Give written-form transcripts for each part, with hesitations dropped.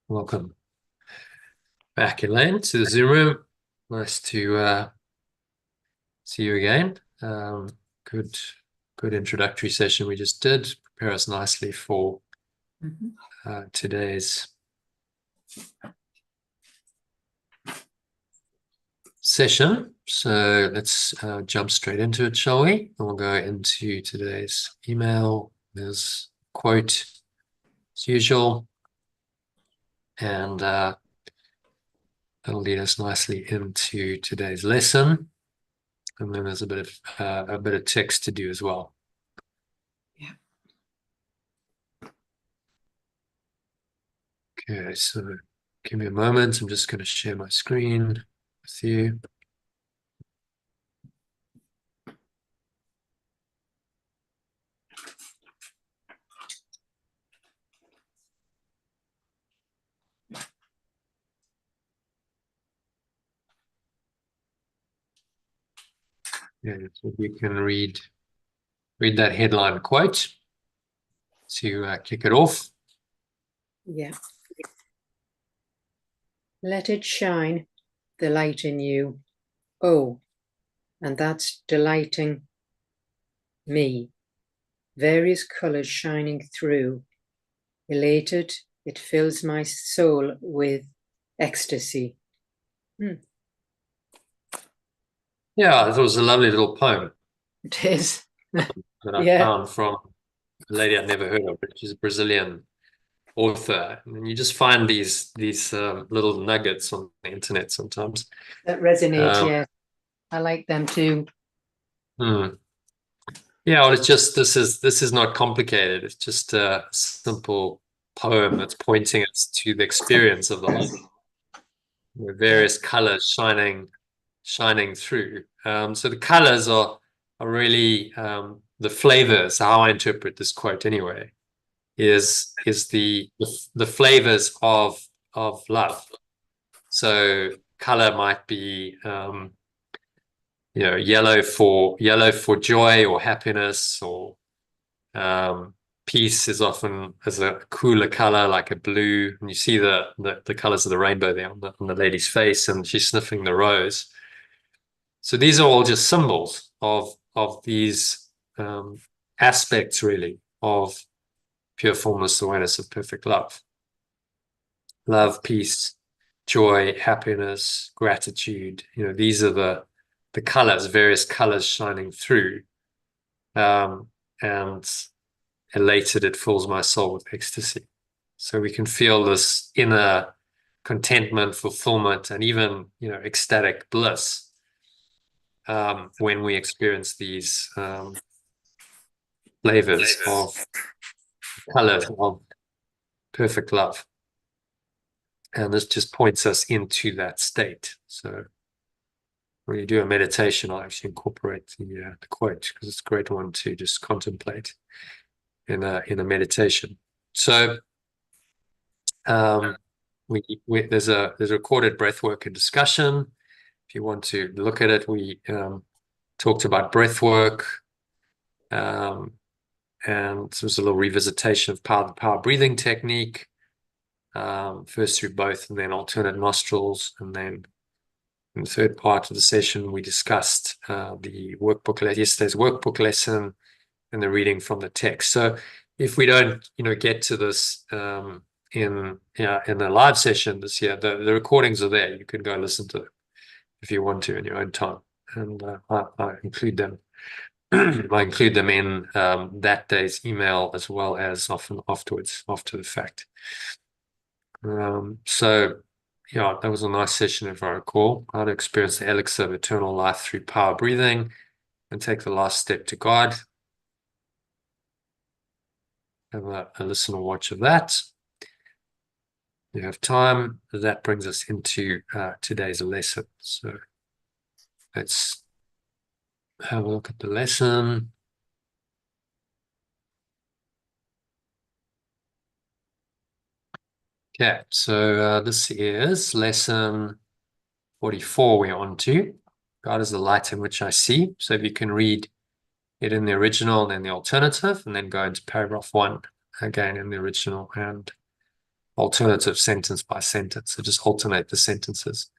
Welcome back, Elaine, to the Zoom room. Nice to see you again. Good introductory session we just did. Prepare us nicely for today's session. So let's jump straight into it, shall we? And we'll go into today's email. There's a quote as usual, and that'll lead us nicely into today's lesson. And then there's a bit of text to do as well. Yeah. Okay, so give me a moment. I'm just going to share my screen with you. Yeah, so you can read that headline quote to kick it off. Yeah. Let it shine, the light in you. Oh, and that's delighting me. Various colors shining through. Elated, it fills my soul with ecstasy. Yeah, it was a lovely little poem It is. that I found from a lady I'd never heard of, but she's a Brazilian author. And you just find these little nuggets on the internet sometimes That resonate, yeah. I like them too. Yeah, well, it's just this is not complicated. It's just a simple poem that's pointing us to the experience of the light, with various colors shining through. So the colors are really the flavors. How I interpret this quote anyway is the flavors of love. So color might be yellow for joy or happiness, or peace is often as a cooler color like a blue, and you see the colors of the rainbow there on the lady's face, and she's sniffing the rose. So these are all just symbols of these aspects, really, of pure formless awareness of perfect love. Love, peace, joy, happiness, gratitude. These are the colors, various colors shining through. And elated, it fills my soul with ecstasy. So we can feel this inner contentment, fulfillment, and even ecstatic bliss when we experience these flavors of color of perfect love. And this just points us into that state. So when you do a meditation, I'll actually incorporate the quote, because it's a great one to just contemplate in a meditation. So there's a recorded breathwork and discussion. If you want to look at it, we talked about breathwork, and there was a little revisitation of the power breathing technique, first through both and then alternate nostrils. And then in the third part of the session, we discussed the yesterday's workbook lesson and the reading from the text. So if we don't get to this in a live session this year, the recordings are there. You can go listen to them if you want to in your own time, and I include them. I include them in that day's email, as well as often afterwards, after the fact. So yeah, that was a nice session, if I recall. How to experience the elixir of eternal life through power breathing and take the last step to God. Have a listen or watch of that. You have time. That brings us into today's lesson. So let's have a look at the lesson. Okay, so this is lesson 44 we're on to. God is the light in which I see. So if you can read it in the original and then the alternative, and then go into paragraph 1 again in the original and alternative sentence by sentence. So just alternate the sentences.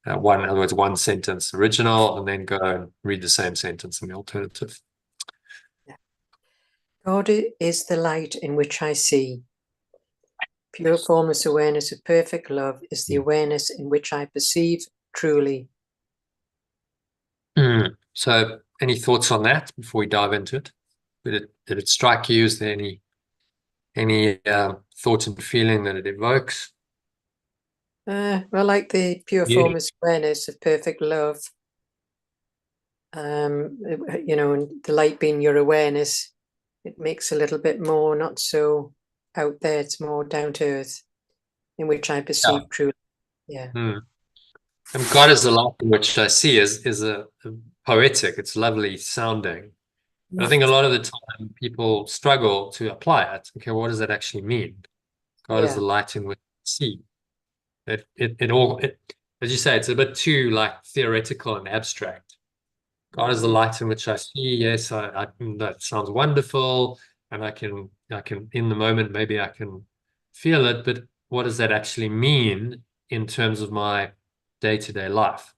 In other words, one sentence original, and then go and read the same sentence in the alternative. God is the light in which I see. Pure formless awareness of perfect love is the awareness in which I perceive truly. So any thoughts on that before we dive into it? Did it strike you? Is there any thoughts and feeling that it evokes? Well, like the pure formless awareness of perfect love, and the light being your awareness, it makes a little bit more not so out there. It's more down to earth, in which I perceive truly. Yeah. And God is the light in which I see is a poetic. It's lovely sounding. But I think a lot of the time people struggle to apply it. Okay, what does that actually mean? God is the light in which I see. As you say, it's a bit too like theoretical and abstract. God is the light in which I see. Yes, that sounds wonderful, and I can in the moment maybe I can feel it. But what does that actually mean in terms of my day-to-day life?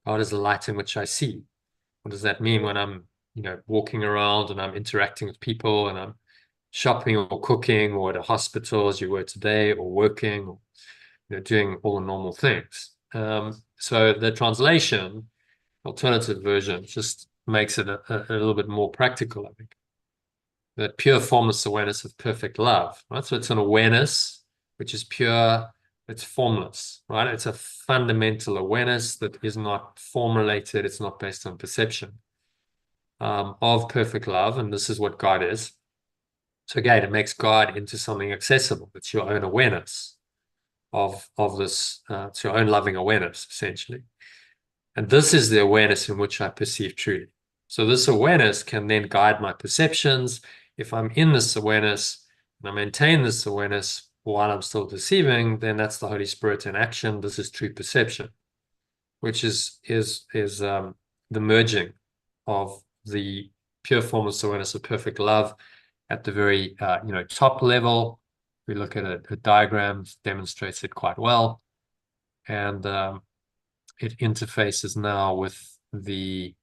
God is the light in which I see. What does that mean when I'm walking around and I'm interacting with people and I'm shopping or cooking or at a hospital as you were today, or working, or doing all the normal things. So the translation, alternative version, just makes it a little bit more practical, I think. That pure formless awareness of perfect love, right? So it's an awareness which is pure, it's formless, right? It's a fundamental awareness that is not formulated, it's not based on perception, of perfect love, and this is what God is. So again, it makes God into something accessible. It's your own awareness of this. It's your own loving awareness, essentially. And this is the awareness in which I perceive truly. So this awareness can then guide my perceptions. If I'm in this awareness and I maintain this awareness while I'm still perceiving, then that's the Holy Spirit in action. This is true perception, which is the merging of the pure formless awareness of perfect love at the very top level. We look at a diagram, demonstrates it quite well, and it interfaces now with the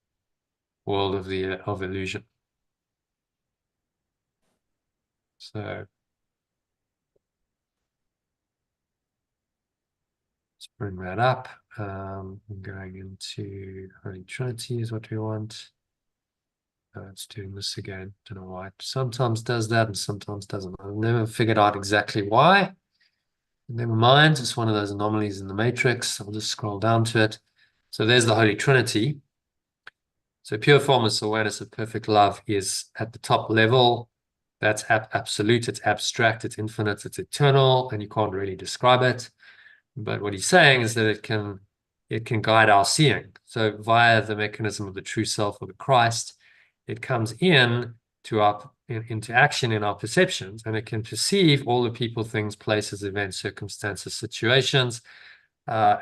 world of illusion. So let's bring that up. Going into Holy Trinity is what we want. It's doing this again. Don't know why it sometimes does that and sometimes doesn't. I've never figured out exactly why. Never mind, it's one of those anomalies in the matrix. I'll just scroll down to it. So there's the Holy Trinity. So pure formless awareness of perfect love is at the top level. That's absolute, it's abstract, it's infinite, it's eternal, and you can't really describe it. But what he's saying is that it can guide our seeing. So via the mechanism of the true self or the Christ, it comes into action in our perceptions, and it can perceive all the people, things, places, events, circumstances, situations,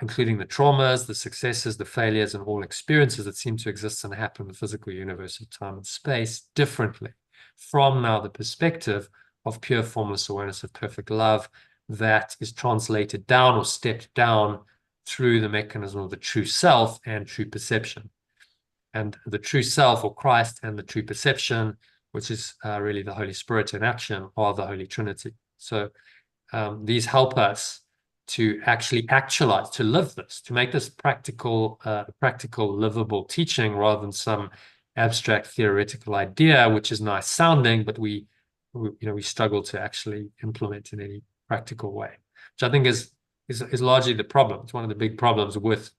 including the traumas, the successes, the failures, and all experiences that seem to exist and happen in the physical universe of time and space differently from now the perspective of pure formless awareness of perfect love that is translated down or stepped down through the mechanism of the true self and true perception. And the true self or Christ and the true perception, which is really the Holy Spirit in action, are the Holy Trinity. So these help us to actually actualize, to live this, to make this practical, livable teaching rather than some abstract theoretical idea, which is nice sounding, but we struggle to actually implement in any practical way, which I think is largely the problem. It's one of the big problems with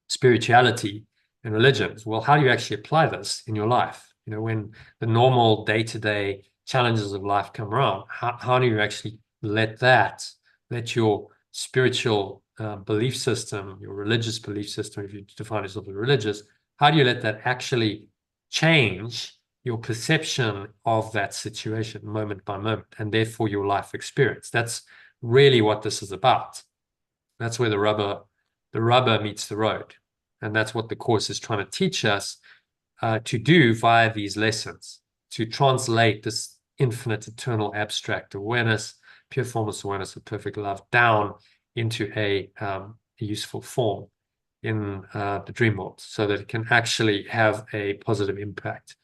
spirituality and religion. Well, how do you actually apply this in your life? When the normal day-to-day challenges of life come around, how do you actually let your spiritual belief system, your religious belief system, if you define yourself as religious, how do you let that actually change your perception of that situation moment by moment, and therefore your life experience? That's really what this is about. That's where the rubber meets the road. And that's what the course is trying to teach us to do via these lessons, to translate this infinite, eternal, abstract awareness, pure formless awareness of perfect love, down into a useful form in the dream world, so that it can actually have a positive impact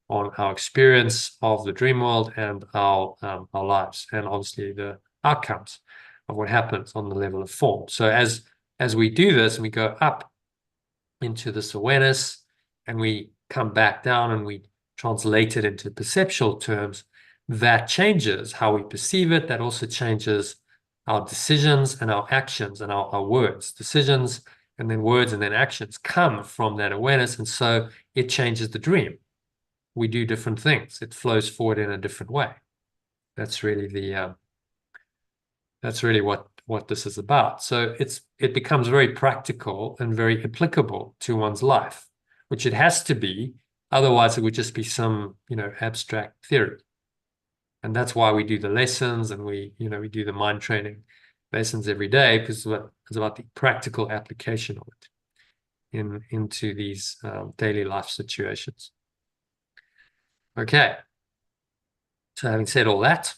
on our experience of the dream world and our lives, and obviously the outcomes of what happens on the level of form. So as we do this and we go up into this awareness and we come back down and we translate it into perceptual terms, that changes how we perceive it. That also changes our decisions and our actions and our words. Decisions and then words and then actions come from that awareness, and so it changes the dream. We do different things. It flows forward in a different way. That's really the that's really what this is about. So it becomes very practical and very applicable to one's life, which it has to be. Otherwise, it would just be some, abstract theory. And that's why we do the lessons, and we do the mind training lessons every day, because it's about the practical application of it into these daily life situations. Okay. So having said all that,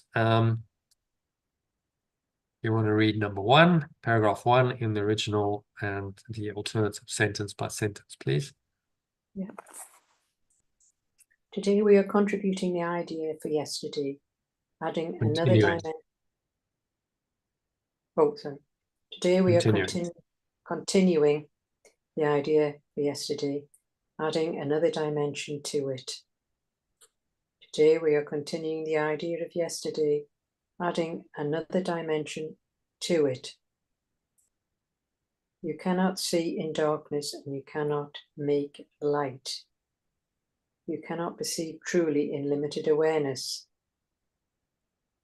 you want to read number 1, paragraph 1 in the original, and the alternative sentence by sentence, please. Yeah. Today we are contributing the idea for yesterday, adding another dimension. Oh, sorry. Today we are continuing the idea for yesterday, adding another dimension to it. Today we are continuing the idea of yesterday, adding another dimension to it. You cannot see in darkness, and you cannot make light. You cannot perceive truly in limited awareness,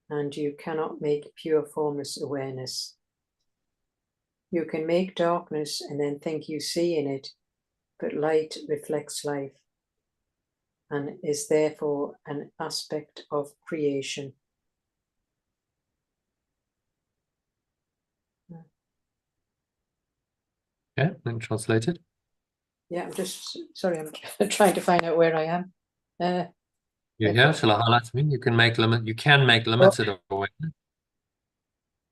and you cannot make pure formless awareness. You can make darkness and then think you see in it, but light reflects life and is therefore an aspect of creation. Yeah, then translated. Yeah, I'm just, sorry, I'm trying to find out where I am. You're here, shall I highlight something? You can make limited awareness.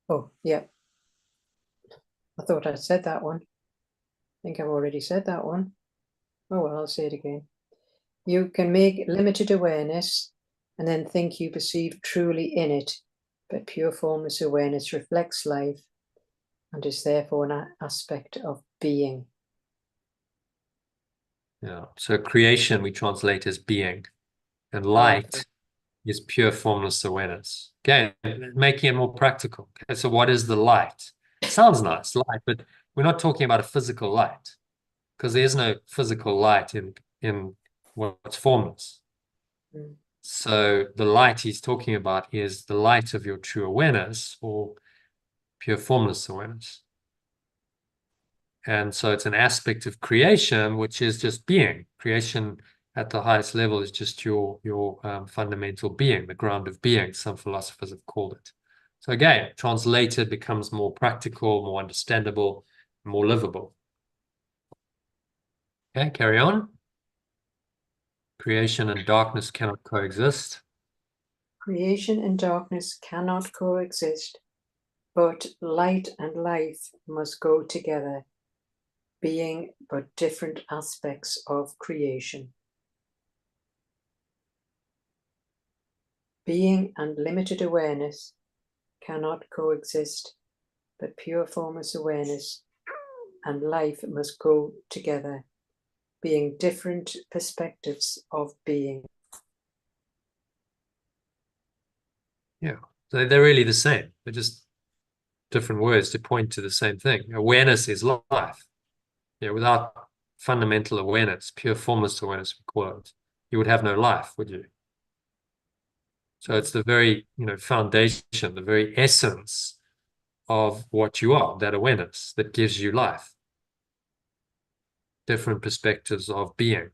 Oh, yeah. I thought I said that one. I think I've already said that one. Oh, well, I'll say it again. You can make limited awareness and then think you perceive truly in it, but pure formless awareness reflects life and is therefore an aspect of being. Yeah, so creation we translate as being, and light is pure formless awareness. Okay, making it more practical. Okay, so what is the light? It sounds nice, light, but we're not talking about a physical light, because there's no physical light in what's formless. So the light he's talking about is the light of your true awareness, or pure formless awareness. And so it's an aspect of creation, which is just being. Creation at the highest level is just your fundamental being, the ground of being, some philosophers have called it. So again, translated becomes more practical, more understandable, more livable. Okay, carry on. Creation and darkness cannot coexist. Creation and darkness cannot coexist, but light and life must go together, being but different aspects of creation. Being and limited awareness cannot coexist, but pure formless awareness and life must go together, being different perspectives of being. Yeah, so they're really the same. They're just different words to point to the same thing. Awareness is life. Yeah, without fundamental awareness, pure formless awareness, we call it, you would have no life, would you? So it's the very, foundation, the very essence of what you are, that awareness that gives you life. Different perspectives of being.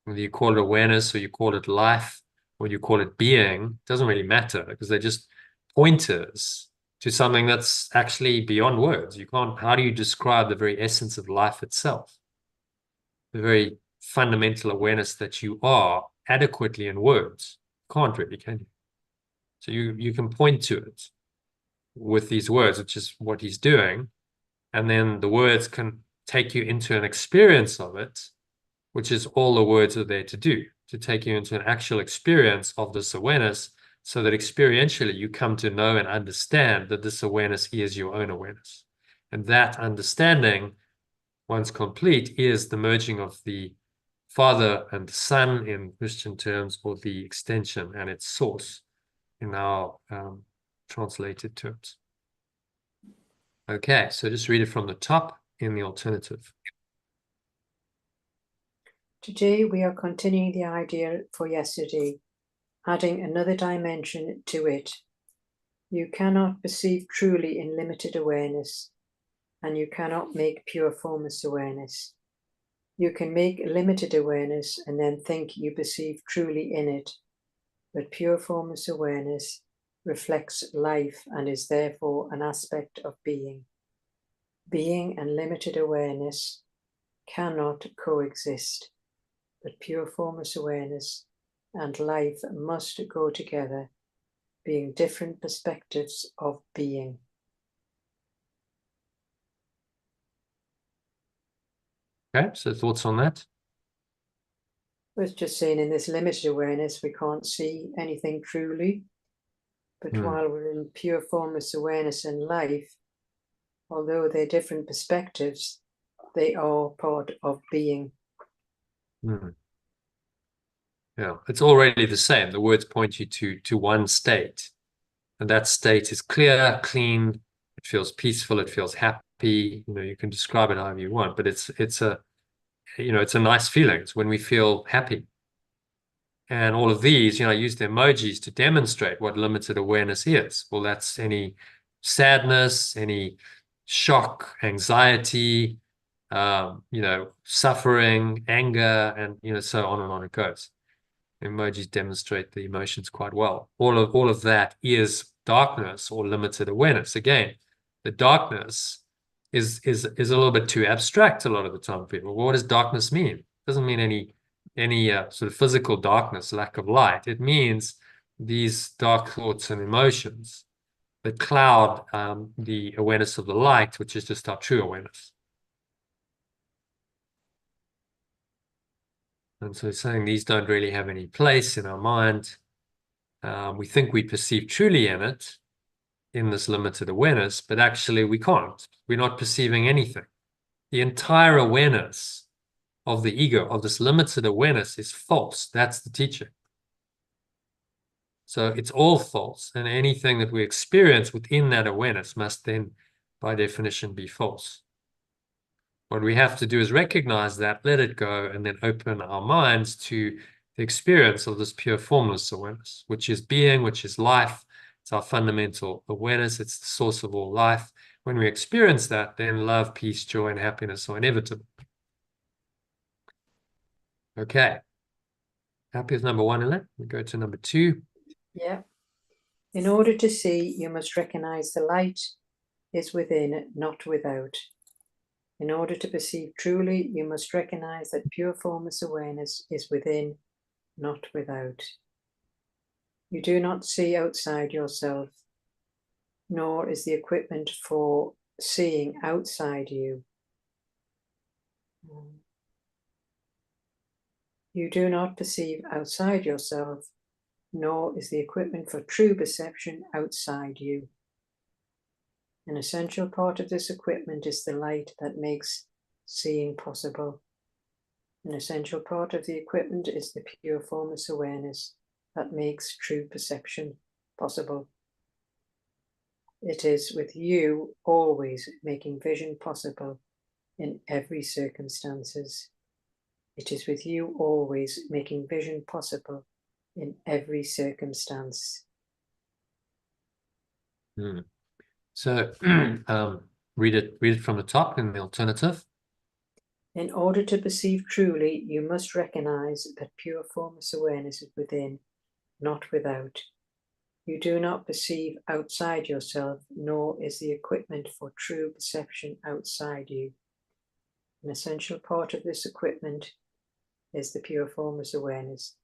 Whether you call it awareness or you call it life or you call it being, doesn't really matter, because they're just pointers to something that's actually beyond words. You can't, how do you describe the very essence of life itself? The very fundamental awareness that you are adequately in words. Can't really, can you? So you can point to it with these words, which is what he's doing. And then the words can take you into an experience of it, which is all the words are there to do, to take you into an actual experience of this awareness, so that experientially you come to know and understand that this awareness is your own awareness. And that understanding, once complete, is the merging of the Father and the Son in Christian terms, or the extension and its source in our translated terms. Okay, so just read it from the top in the alternative. Today we are continuing the idea for yesterday, adding another dimension to it. You cannot perceive truly in limited awareness, and you cannot make pure formless awareness. You can make limited awareness and then think you perceive truly in it, but pure formless awareness reflects life and is therefore an aspect of being. Being and limited awareness cannot coexist, but pure formless awareness and life must go together, being different perspectives of being. Okay, so thoughts on that? I was just saying, in this limited awareness, we can't see anything truly, but while we're in pure formless awareness and life, although they're different perspectives, they are part of being. Yeah, it's already the same. The words point you to one state, and that state is clear, clean. It feels peaceful. It feels happy. You know, you can describe it however you want, but it's a, you know, it's a nice feeling. It's when we feel happy. And all of these, you know, I use the emojis to demonstrate what limited awareness is. Well, that's any sadness, any shock, anxiety, you know, suffering, anger, and, you know, so on it goes. Emojis demonstrate the emotions quite well. All of that is darkness or limited awareness. Again, the darkness is a little bit too abstract a lot of the time. People, well, what does darkness mean? It doesn't mean any sort of physical darkness, lack of light. It means these dark thoughts and emotions that cloud the awareness of the light, which is just our true awareness. And so saying these don't really have any place in our mind. We think we perceive truly in it, in this limited awareness, but actually we can't. We're not perceiving anything. The entire awareness of the ego, of this limited awareness, is false. That's the teaching. So it's all false, and anything that we experience within that awareness must then, by definition, be false. What we have to do is recognize that, let it go, and then open our minds to the experience of this pure formless awareness, which is being, which is life. It's our fundamental awareness. It's the source of all life. When we experience that, then love, peace, joy, and happiness are inevitable. Okay. Happy with number 1, Ellen. We go to number 2. Yeah. In order to see, you must recognize the light is within, not without. In order to perceive truly, you must recognize that pure formless awareness is within, not without. You do not see outside yourself, nor is the equipment for seeing outside you. You do not perceive outside yourself, nor is the equipment for true perception outside you. An essential part of this equipment is the light that makes seeing possible. An essential part of the equipment is the pure formless awareness that makes true perception possible. It is with you always making vision possible in every circumstances. It is with you always making vision possible in every circumstance. So read it from the top in the alternative. In order to perceive truly, you must recognize that pure formless awareness is within, not without. You do not perceive outside yourself, nor is the equipment for true perception outside you. An essential part of this equipment is the pure formless awareness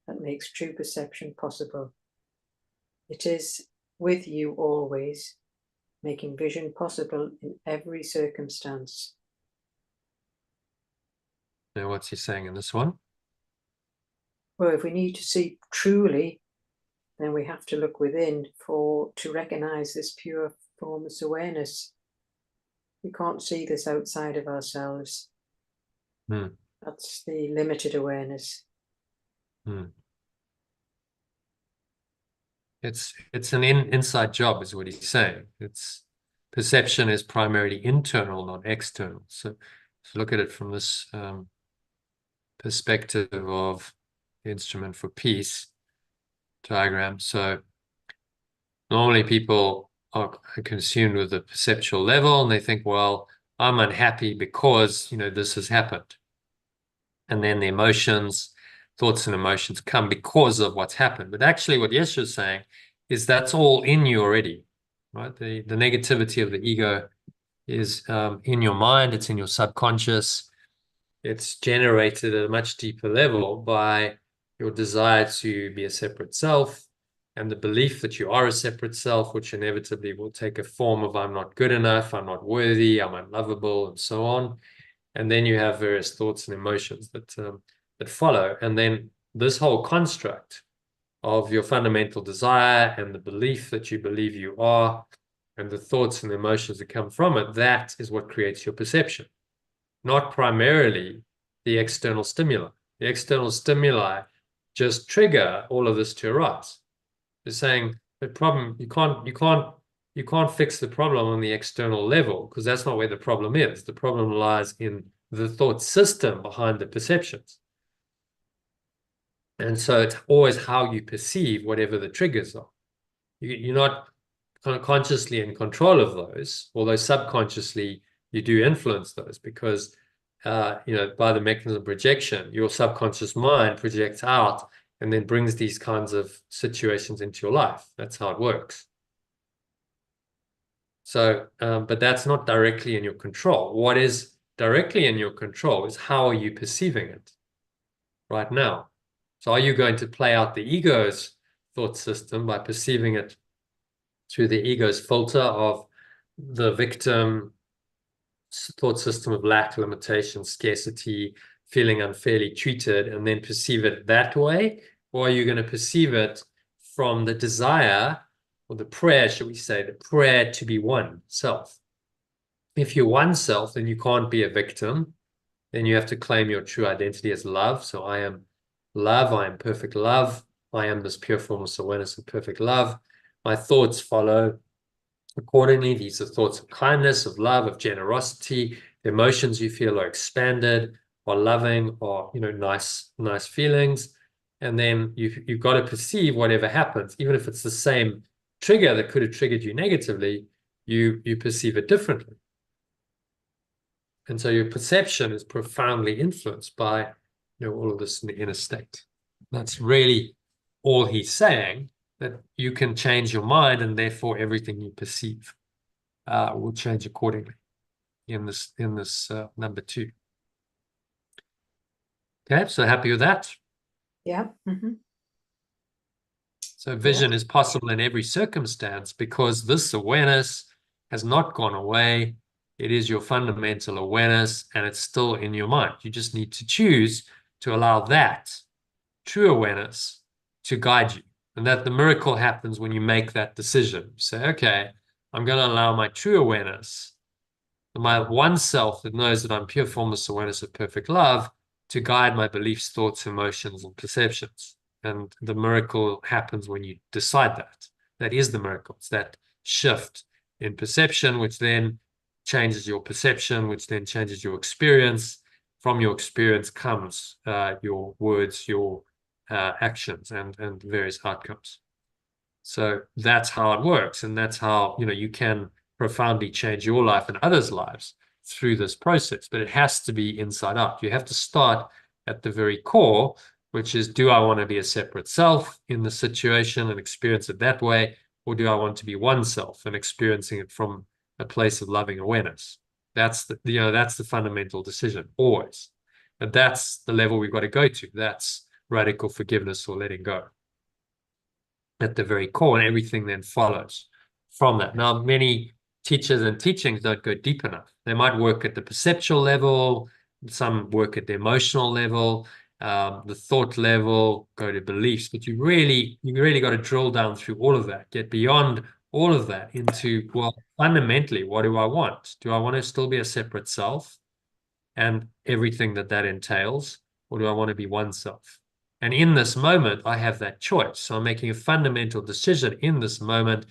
that makes true perception possible. It is with you always, making vision possible in every circumstance. Now, what's he saying in this one? Well, if we need to see truly, then we have to look within to recognize this pure formless awareness. We can't see this outside of ourselves. That's the limited awareness. It's an inside job, is what he's saying. It's perception is primarily internal, not external. So look at it from this perspective of the instrument for peace diagram. So normally people are consumed with the perceptual level, and they think, well, I'm unhappy because, this has happened. And then the emotions, thoughts and emotions come because of what's happened. But actually what Yeshua is saying is that's all in you already, right? The negativity of the ego is in your mind. It's in your subconscious. It's generated at a much deeper level by your desire to be a separate self and the belief that you are a separate self, which inevitably will take a form of I'm not good enough, I'm not worthy, I'm unlovable, and so on. And then you have various thoughts and emotions that follow. And then this whole construct of your fundamental desire and the belief that you believe you are and the thoughts and emotions that come from it, that is what creates your perception, not primarily the external stimuli. The external stimuli just trigger all of this to arise. They're saying the problem, you can't fix the problem on the external level because that's not where the problem is. The problem lies in the thought system behind the perceptions. And so it's always how you perceive whatever the triggers are. You're not kind of consciously in control of those, although subconsciously you do influence those because, by the mechanism of projection, your subconscious mind projects out and then brings these kinds of situations into your life. That's how it works. So, but that's not directly in your control. What is directly in your control is how are you perceiving it right now? So are you going to play out the ego's thought system by perceiving it through the ego's filter of the victim thought system of lack, limitation, scarcity, feeling unfairly treated, and then perceive it that way? Or are you going to perceive it from the desire or the prayer, should we say, the prayer to be one self? If you're one self, then you can't be a victim. Then you have to claim your true identity as love. So I am love, I am perfect love, I am this pure formless awareness of perfect love. My thoughts follow accordingly. These are thoughts of kindness, of love, of generosity. The emotions you feel are expanded, are loving, or nice feelings. And then you've got to perceive whatever happens, even if it's the same trigger that could have triggered you negatively, you perceive it differently. And so your perception is profoundly influenced by all of this in the inner state. That's really all he's saying, that you can change your mind and therefore everything you perceive will change accordingly in this number 2. Okay, so happy with that? Yeah. So vision is possible in every circumstance because this awareness has not gone away. It is your fundamental awareness and it's still in your mind. You just need to choose to allow that true awareness to guide you. And that the miracle happens when you make that decision. You say, okay, I'm going to allow my true awareness, my one self that knows that I'm pure formless awareness of perfect love, to guide my beliefs, thoughts, emotions, and perceptions. And the miracle happens when you decide that. That is the miracle. It's that shift in perception, which then changes your perception, which then changes your experience. From your experience comes your words, your actions, and various outcomes. So that's how it works. And that's how, you can profoundly change your life and others' lives through this process. But it has to be inside out. You have to start at the very core, which is, do I want to be a separate self in the situation and experience it that way? Or do I want to be one self and experiencing it from a place of loving awareness? That's the fundamental decision always. But that's the level we've got to go to. That's radical forgiveness or letting go at the very core, and everything then follows from that. Now, many teachers and teachings don't go deep enough. They might work at the perceptual level, some work at the emotional level, the thought level, go to beliefs, but you really got to drill down through all of that, get beyond all of that into, well, fundamentally, what do I want? Do I want to still be a separate self and everything that entails, or do I want to be one self? And in this moment, I have that choice. So I'm making a fundamental decision in this moment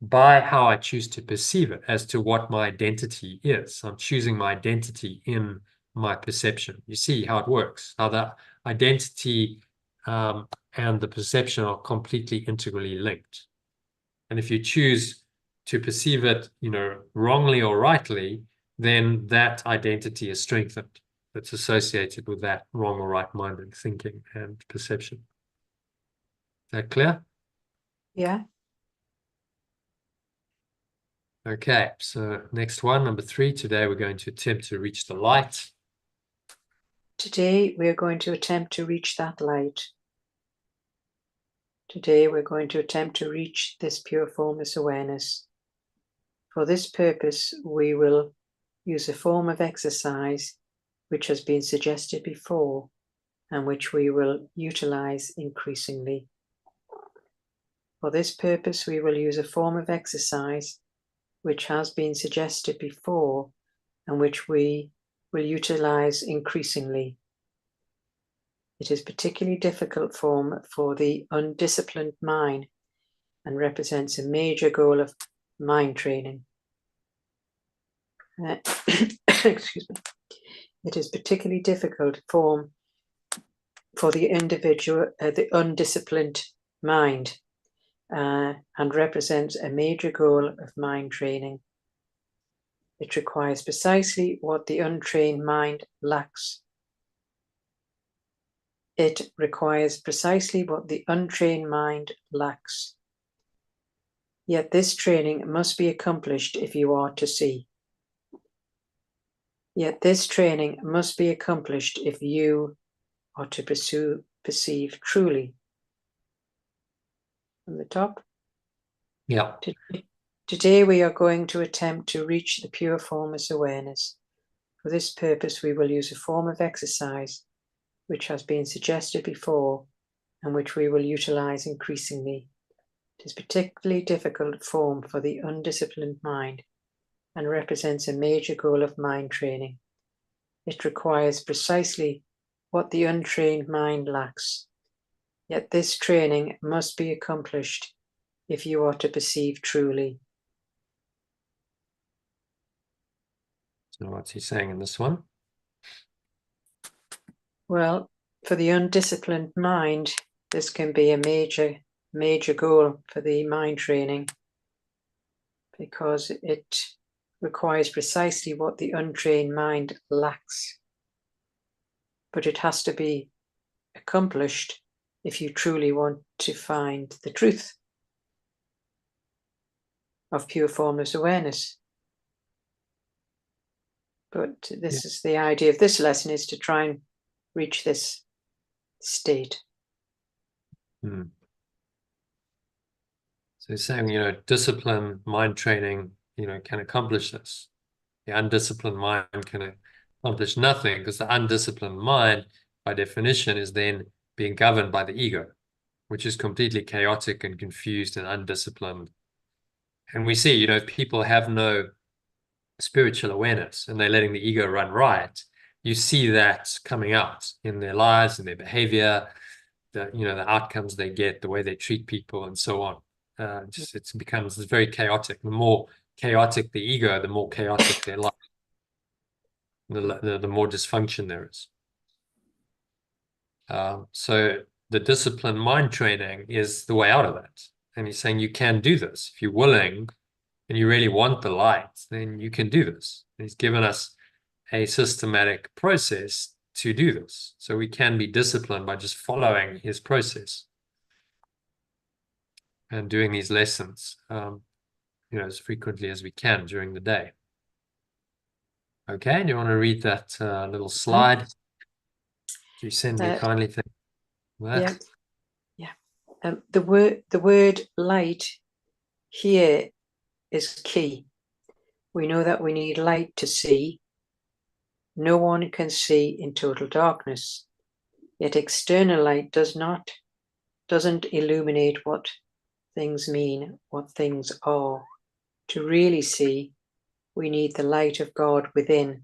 by how I choose to perceive it as to what my identity is. I'm choosing my identity in my perception. You see how it works, how the identity and the perception are completely integrally linked. And if you choose to perceive it, wrongly or rightly, then that identity is strengthened. That's associated with that wrong or right-minded thinking and perception. Is that clear? Yeah. Okay, so next one, number 3. Today we're going to attempt to reach the light. Today we're going to attempt to reach that light. Today we're going to attempt to reach this pure formless awareness. For this purpose, we will use a form of exercise which has been suggested before and which we will utilize increasingly. For this purpose, we will use a form of exercise which has been suggested before and which we will utilize increasingly. It is particularly difficult form for the undisciplined mind and represents a major goal of mind training. Excuse me. It is particularly difficult form for the individual, the undisciplined mind, and represents a major goal of mind training. It requires precisely what the untrained mind lacks. It requires precisely what the untrained mind lacks. Yet this training must be accomplished if you are to see. Yet this training must be accomplished if you are to perceive truly. From the top. Yeah. Today we are going to attempt to reach the pure formless awareness. For this purpose, we will use a form of exercise which has been suggested before and which we will utilize increasingly. It is particularly difficult form for the undisciplined mind and represents a major goal of mind training. It requires precisely what the untrained mind lacks. Yet this training must be accomplished if you are to perceive truly. So what's he saying in this one? Well, for the undisciplined mind, this can be a major goal for the mind training because it requires precisely what the untrained mind lacks. But it has to be accomplished if you truly want to find the truth of pure formless awareness. But this is the idea of this lesson, is to try and reach this state. So he's saying, discipline, mind training, can accomplish this. The undisciplined mind can accomplish nothing because the undisciplined mind, by definition, is then being governed by the ego, which is completely chaotic and confused and undisciplined. And we see, if people have no spiritual awareness and they're letting the ego run riot, you see that coming out in their lives, in their behavior, the outcomes they get, the way they treat people, and so on. It becomes very chaotic. The more chaotic the ego, the more chaotic their life, the more dysfunction there is. So the disciplined mind training is the way out of that. And he's saying you can do this. If you're willing and you really want the light, then you can do this. And he's given us a systematic process to do this. So we can be disciplined by just following his process and doing these lessons, as frequently as we can during the day. Okay, do you want to read that little slide? Do you send me kindly? Yeah, yeah. The word light here is key. We know that we need light to see. No one can see in total darkness. Yet external light doesn't illuminate what things mean, what things are. To really see, we need the light of God within.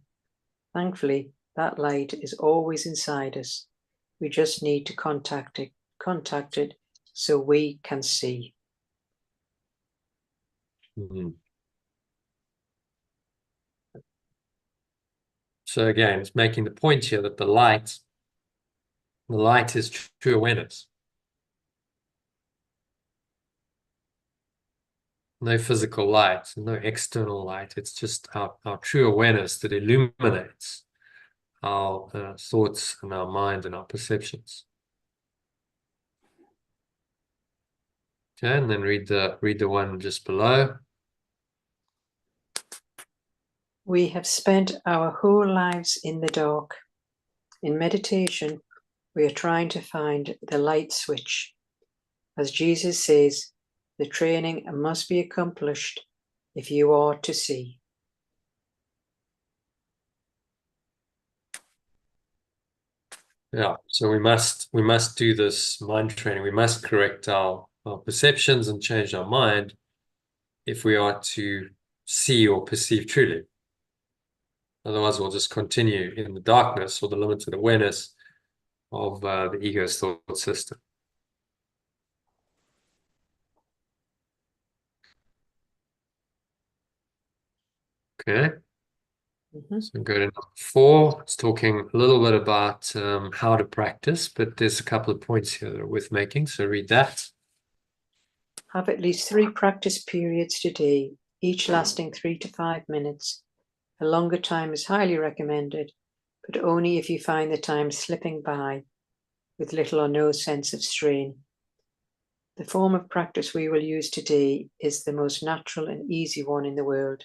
Thankfully, that light is always inside us. We just need to contact it so we can see. Mm-hmm. So again, it's making the point here that the light is true awareness. No physical light, no external light. It's just our true awareness that illuminates our thoughts and our mind and our perceptions. Okay, and then read the one just below. We have spent our whole lives in the dark. In meditation, we are trying to find the light switch. As Jesus says, the training must be accomplished if you are to see. Yeah, so we must do this mind training. We must correct our perceptions and change our mind if we are to see or perceive truly. Otherwise, we'll just continue in the darkness or the limited awareness of the ego's thought system. Okay. So go to number 4. It's talking a little bit about how to practice, but there's a couple of points here that are worth making. So read that. Have at least 3 practice periods today, each lasting 3 to 5 minutes. A longer time is highly recommended, but only if you find the time slipping by with little or no sense of strain. The form of practice we will use today is the most natural and easy one in the world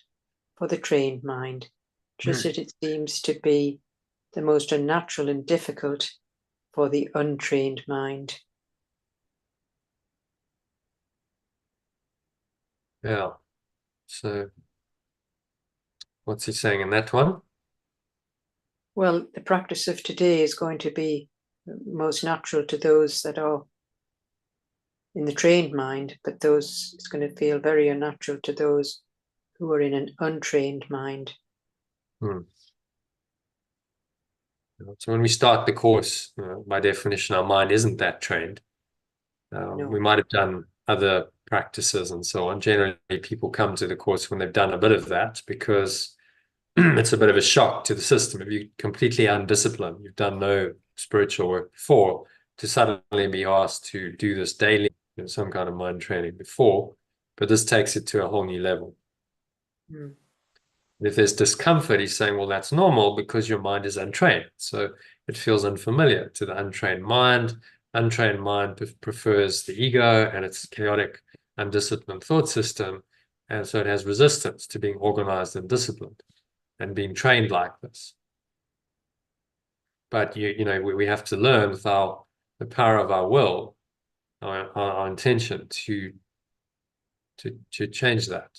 for the trained mind, just as it seems to be the most unnatural and difficult for the untrained mind. Yeah. So what's he saying in that one? Well, the practice of today is going to be most natural to those that are in the trained mind, but those it's going to feel very unnatural to those who are in an untrained mind. So when we start the course, by definition, our mind isn't that trained. No. We might have done other practices and so on. Generally, people come to the course when they've done a bit of that because it's a bit of a shock to the system. If you're completely undisciplined, you've done no spiritual work before, to suddenly be asked to do this daily, some kind of mind training before, but this takes it to a whole new level. If there's discomfort, he's saying, well, that's normal because your mind is untrained. So it feels unfamiliar to the untrained mind. Untrained mind prefers the ego and its chaotic, undisciplined thought system. And so it has resistance to being organized and disciplined and being trained like this. But we have to learn with the power of our will, our intention to change that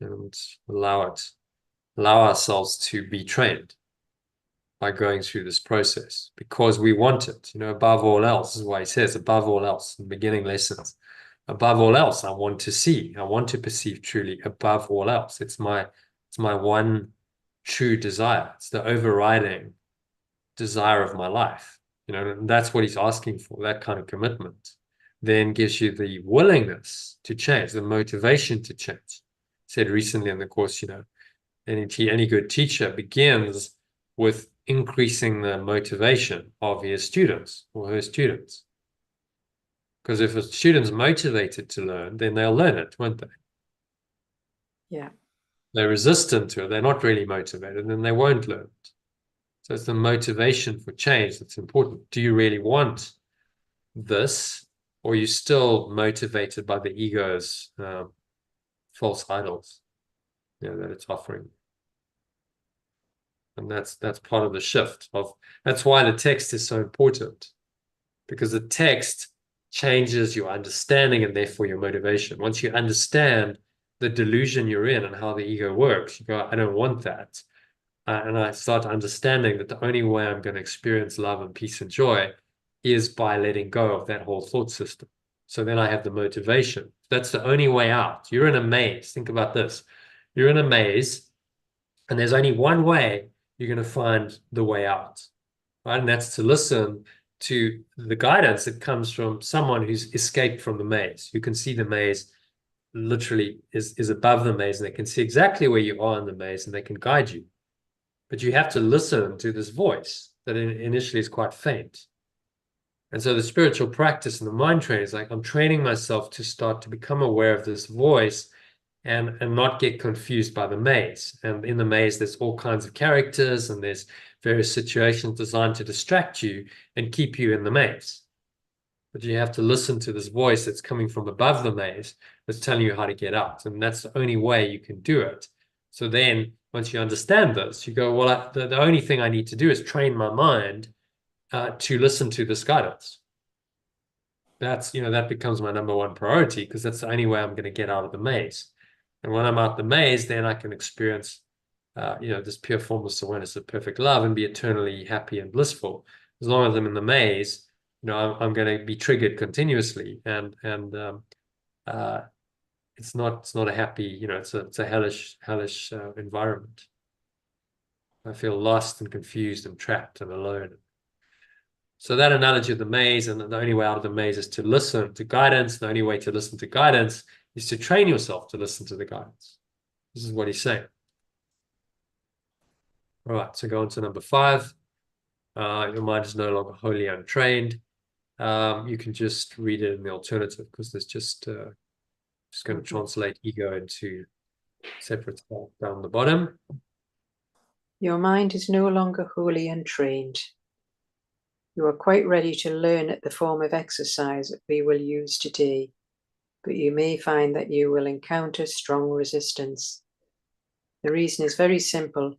and allow ourselves to be trained by going through this process because we want it, above all else. This is why he says, above all else, in the beginning lessons, above all else, I want to see, I want to perceive truly above all else. It's my one true desire. It's the overriding desire of my life. And that's what he's asking for, that kind of commitment. Then gives you the willingness to change, the motivation to change. I said recently in the course, any good teacher begins with increasing the motivation of his students or her students. Because if a student's motivated to learn, then they'll learn it, won't they? Yeah. They're resistant to it. They're not really motivated, then they won't learn it. So it's the motivation for change that's important. Do you really want this, or are you still motivated by the ego's false idols that it's offering? And that's part of the shift. That's why the text is so important, because the text changes your understanding and therefore your motivation. Once you understand the delusion you're in and how the ego works, you go, I don't want that. And I start understanding that the only way I'm going to experience love and peace and joy is by letting go of that whole thought system. So then I have the motivation. That's the only way out. You're in a maze. Think about this. You're in a maze, and there's only one way you're going to find the way out, right? And that's to listen to the guidance that comes from someone who's escaped from the maze, who can see the maze literally is above the maze, and they can see exactly where you are in the maze, and they can guide you. But you have to listen to this voice that initially is quite faint. And so the spiritual practice and the mind training is like, I'm training myself to start to become aware of this voice and not get confused by the maze. And in the maze, there's all kinds of characters and there's various situations designed to distract you and keep you in the maze. But you have to listen to this voice that's coming from above the maze that's telling you how to get out. And that's the only way you can do it. So then once you understand this, you go, well, the only thing I need to do is train my mind to listen to this guidance. That's, that becomes my number one priority, because that's the only way I'm going to get out of the maze. And when I'm out the maze, then I can experience, this pure formless awareness of perfect love and be eternally happy and blissful. As long as I'm in the maze, I'm going to be triggered continuously, and it's not a happy, it's a hellish environment. I feel lost and confused and trapped and alone. So that analogy of the maze, and the only way out of the maze is to listen to guidance. The only way to listen to guidance is to train yourself to listen to the guidance. This is what he's saying. All right, so go on to number 5. Your mind is no longer wholly untrained. You can just read it in the alternative, because there's just going to translate ego into separate self down the bottom. Your mind is no longer wholly untrained. You are quite ready to learn the form of exercise that we will use today, but you may find that you will encounter strong resistance. The reason is very simple.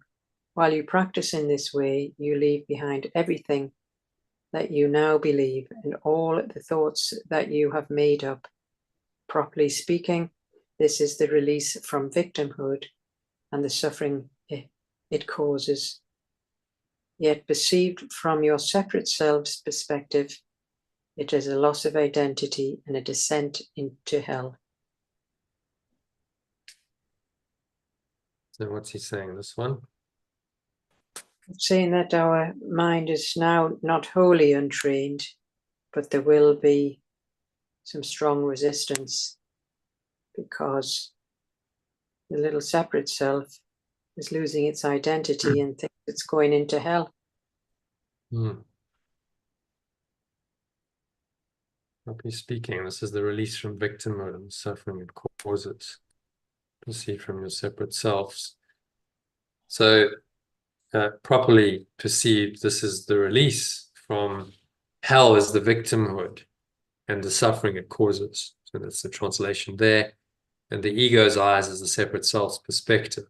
While you practice in this way, you leave behind everything that you now believe and all the thoughts that you have made up. Properly speaking, this is the release from victimhood and the suffering it causes. Yet perceived from your separate self's perspective, it is a loss of identity and a descent into hell. So what's he saying, this one? Saying that our mind is now not wholly untrained, but there will be some strong resistance, because the little separate self is losing its identity and thinks it's going into hell. Properly speaking, this is the release from victimhood and suffering it causes. Perceived from your separate selves. So properly perceived, this is the release from hell as the victimhood and the suffering it causes. So that's the translation there. And the ego's eyes as the separate self's perspective.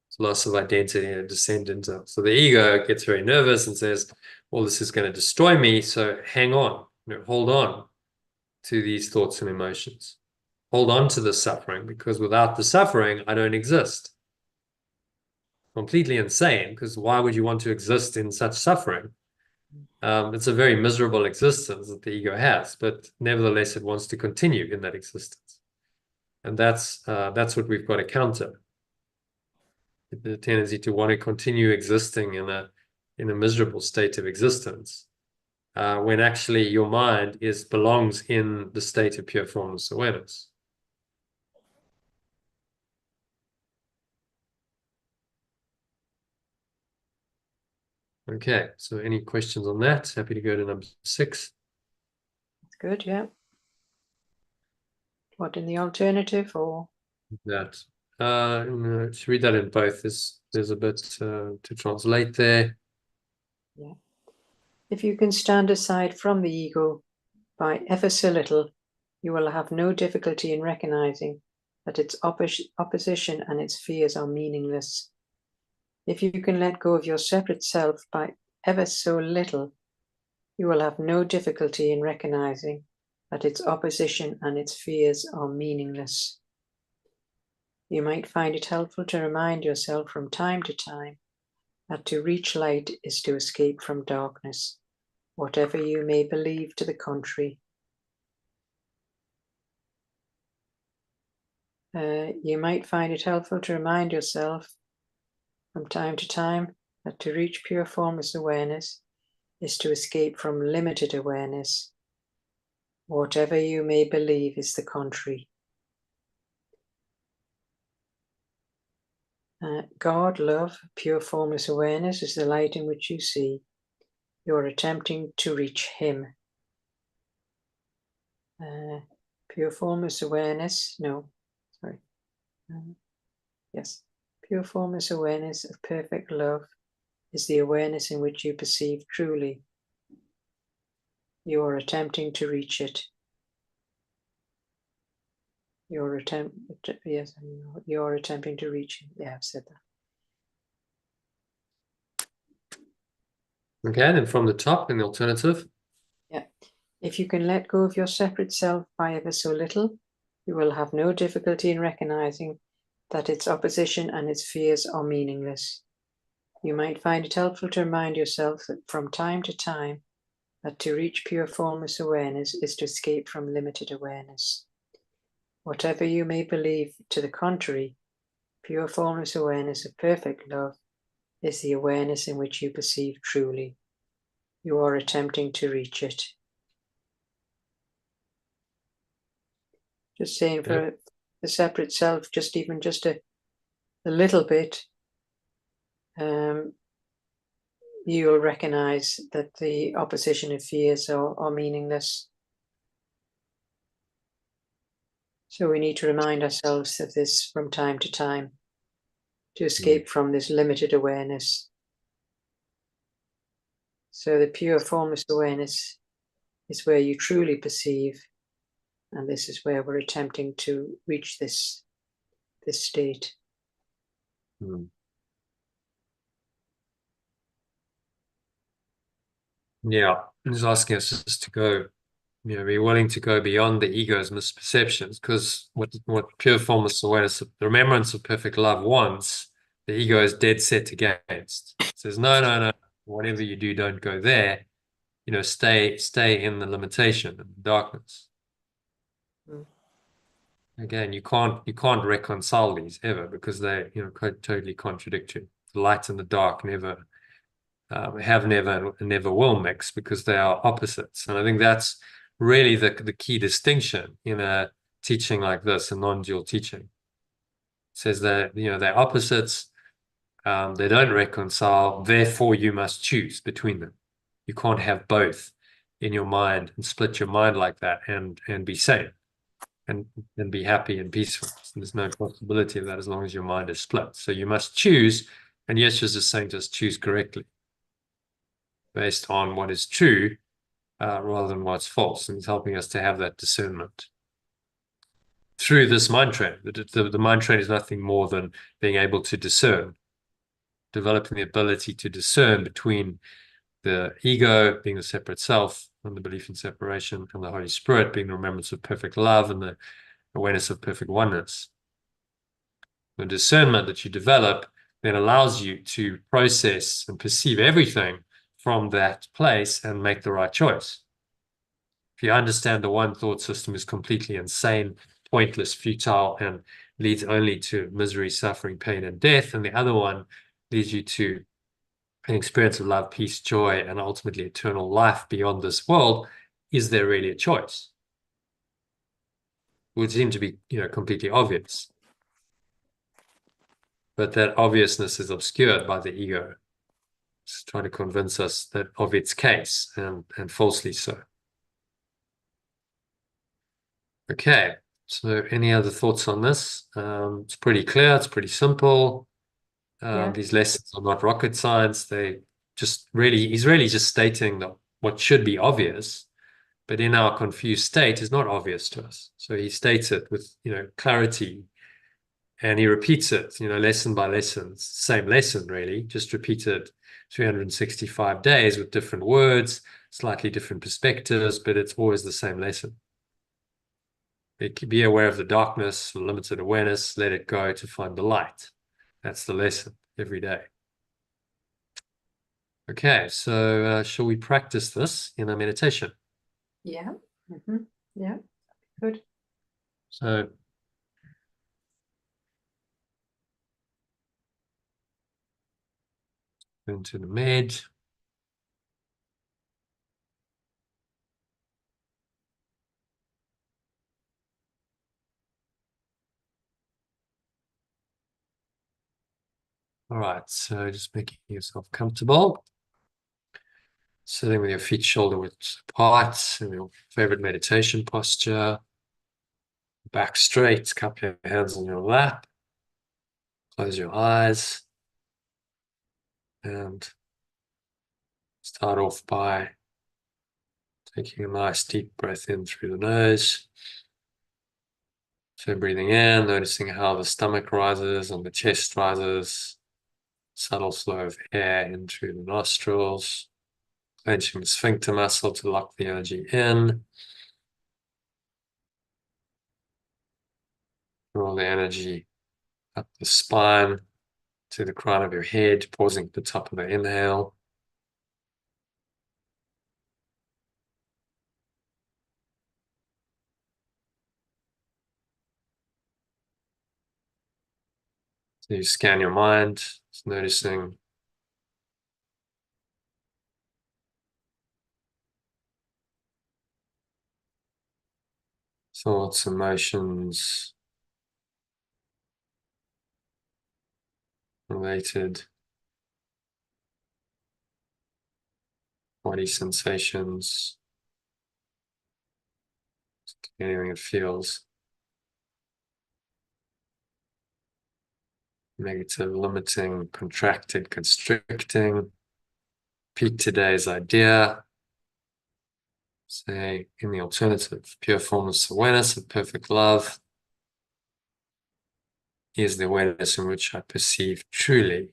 It's loss of identity and a descent into. So the ego gets very nervous and says, well, this is going to destroy me, so hang on, hold on to these thoughts and emotions. Hold on to the suffering, because without the suffering, I don't exist. Completely insane, because why would you want to exist in such suffering? It's a very miserable existence that the ego has, but nevertheless, it wants to continue in that existence. And that's what we've got to counter. The tendency to want to continue existing in a miserable state of existence, when actually your mind belongs in the state of pure formless awareness. Okay, so any questions on that? Happy to go to number 6. That's good, yeah. What, in the alternative or? That. No, just read that in both. There's a bit to translate there. Yeah. If you can stand aside from the ego by ever so little, you will have no difficulty in recognizing that its opposition and its fears are meaningless. If you can let go of your separate self by ever so little, You will have no difficulty in recognizing that its opposition and its fears are meaningless. You might find it helpful to remind yourself from time to time that to reach light is to escape from darkness, whatever you may believe to the contrary. You might find it helpful to remind yourself from time to time that to reach pure formless awareness is to escape from limited awareness, whatever you may believe is the contrary. God, love, pure formless awareness is the light in which you see. You're attempting to reach Him. Pure formless awareness, no, sorry. Yes, pure formless awareness of perfect love is the awareness in which you perceive truly. You are attempting to reach it. You're attempting to reach it. Yeah, I've said that. Okay, then from the top in the alternative. Yeah. If you can let go of your separate self by ever so little, you will have no difficulty in recognizing that its opposition and its fears are meaningless. You might find it helpful to remind yourself that from time to time, that to reach pure formless awareness is to escape from limited awareness. Whatever you may believe to the contrary, pure formless awareness of perfect love is the awareness in which you perceive truly. You are attempting to reach it. Just saying for the separate self, just a little bit, you'll recognize that the opposition of fears are meaningless. So we need to remind ourselves of this from time to time to escape from this limited awareness. So the pure formless awareness is where you truly perceive, and this is where we're attempting to reach this state. Yeah, he's asking us just to go, be willing to go beyond the ego's misperceptions, because what pure formless awareness, the remembrance of perfect love wants, the ego is dead set against. It says, no, whatever you do, don't go there. Stay in the limitation and the darkness. Again, you can't reconcile these ever, because they totally contradict you. The light and the dark never have never and never will mix, because they are opposites. And I think that's really the key distinction in a teaching like this, a non-dual teaching. It says that they're opposites, they don't reconcile, therefore you must choose between them. You can't have both in your mind and split your mind like that and be sane and be happy and peaceful. So there's no possibility of that as long as your mind is split. So you must choose, and Yeshua's just saying just choose correctly based on what is true rather than what's false. And he's helping us to have that discernment through this mind training. The mind training is nothing more than being able to discern, developing the ability to discern between the ego being the separate self and the belief in separation, and the Holy Spirit being the remembrance of perfect love and the awareness of perfect oneness. The discernment that you develop then allows you to process and perceive everything from that place and make the right choice. If you understand the one thought system is completely insane, pointless, futile, and leads only to misery, suffering, pain, and death, and the other one leads you to an experience of love, peace, joy, and ultimately eternal life beyond this world, is there really a choice? It would seem to be, completely obvious. But that obviousness is obscured by the ego. It's trying to convince us that of its case, and falsely so. Okay, so any other thoughts on this? It's pretty clear, it's pretty simple. These lessons are not rocket science. He's really just stating that what should be obvious, but in our confused state is not obvious to us. So he states it with, clarity, and he repeats it, lesson by lesson, same lesson really, just repeated 365 days with different words, slightly different perspectives, but it's always the same lesson. Be aware of the darkness, limited awareness, let it go to find the light. That's the lesson every day. Okay, so shall we practice this in a meditation? Yeah. Yeah. Good. So into the med. All right, so just making yourself comfortable. Sitting with your feet shoulder width apart in your favorite meditation posture. Back straight, cup your hands on your lap. Close your eyes. And start off by taking a nice deep breath in through the nose. So breathing in, noticing how the stomach rises and the chest rises. Subtle flow of air in through the nostrils. Clenching the sphincter muscle to lock the energy in. Draw the energy up the spine to the crown of your head, pausing at the top of the inhale. So you scan your mind, just noticing thoughts, emotions, related body sensations, anything it feels negative, limiting, contracted, constricting. Repeat today's idea. Say in the alternative, pure formless awareness of perfect love is the awareness in which I perceive truly. If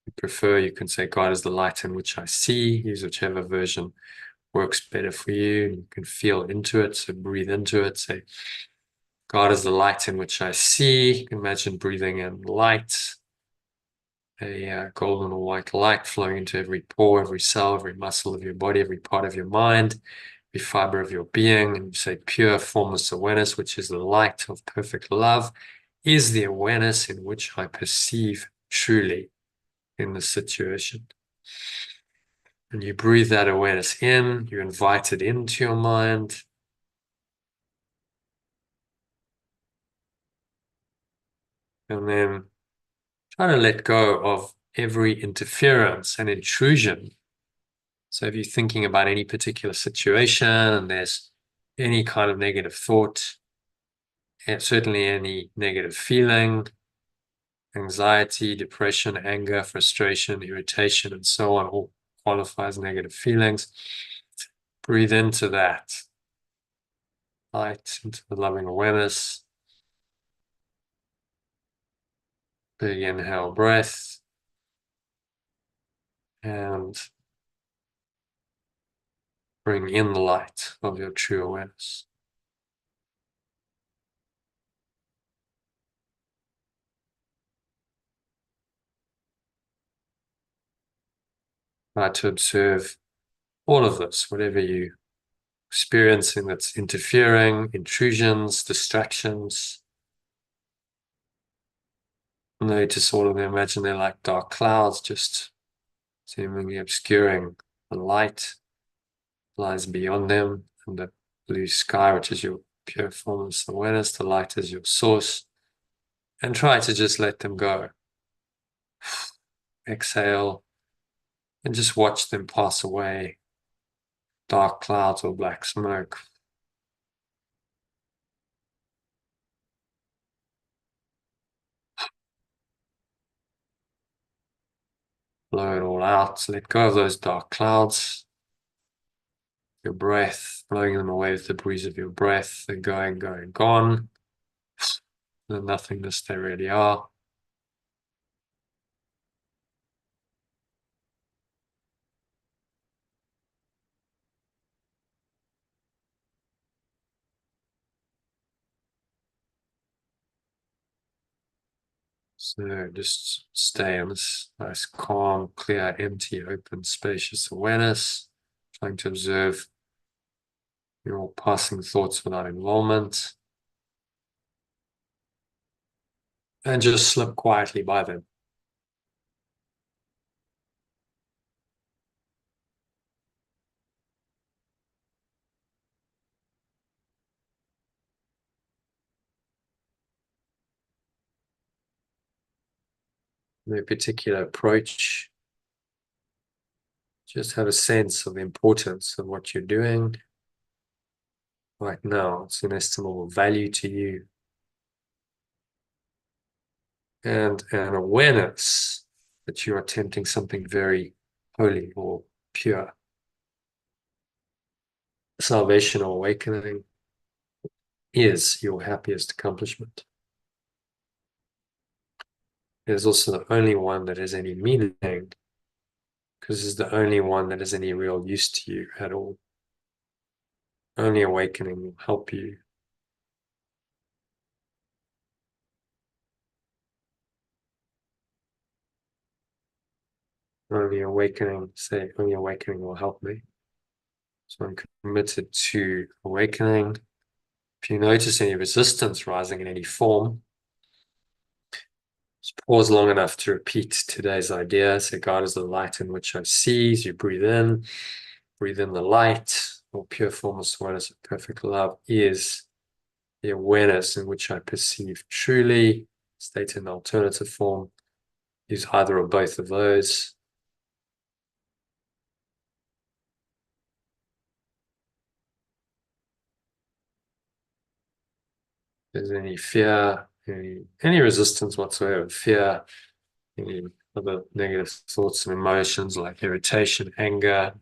you prefer, you can say God is the light in which I see. Use whichever version works better for you. You can feel into it, so breathe into it. Say, God is the light in which I see. Imagine breathing in light, a golden or white light flowing into every pore, every cell, every muscle of your body, every part of your mind, every fiber of your being. And you say pure formless awareness, which is the light of perfect love, is the awareness in which I perceive truly in the situation. And you breathe that awareness in, you invite it into your mind. And then try to let go of every interference and intrusion. So if you're thinking about any particular situation and there's any kind of negative thought, and certainly any negative feeling, anxiety, depression, anger, frustration, irritation, and so on, all qualify as negative feelings. Breathe into that light, into the loving awareness. Big inhale breath. And bring in the light of your true awareness. Try to observe all of this, whatever you experiencing that's interfering, intrusions, distractions. Notice all of them. Imagine they're like dark clouds, just seemingly obscuring the light lies beyond them, and the blue sky, which is your pure formless awareness. The light is your source, and try to just let them go. Exhale, and just watch them pass away. Dark clouds or black smoke. Blow it all out. Let go of those dark clouds. Your breath, blowing them away with the breeze of your breath. They're going, gone. The nothingness they really are. So just stay in this nice, calm, clear, empty, open, spacious awareness, trying to observe your passing thoughts without involvement, and just slip quietly by them. No particular approach. Just have a sense of the importance of what you're doing right now. It's inestimable value to you. And an awareness that you are attempting something very holy or pure. Salvation or awakening is your happiest accomplishment. It is also the only one that has any meaning, because it's the only one that has any real use to you at all. Only awakening will help you. Only awakening will help me. So I'm committed to awakening. If you notice any resistance rising in any form, just pause long enough to repeat today's idea. Say, God is the light in which I see. As you breathe in the light, or pure formless awareness of perfect love is the awareness in which I perceive truly. State in the alternative form. Use either or both of those. If there's any fear, any resistance whatsoever, fear, any other negative thoughts and emotions like irritation, anger,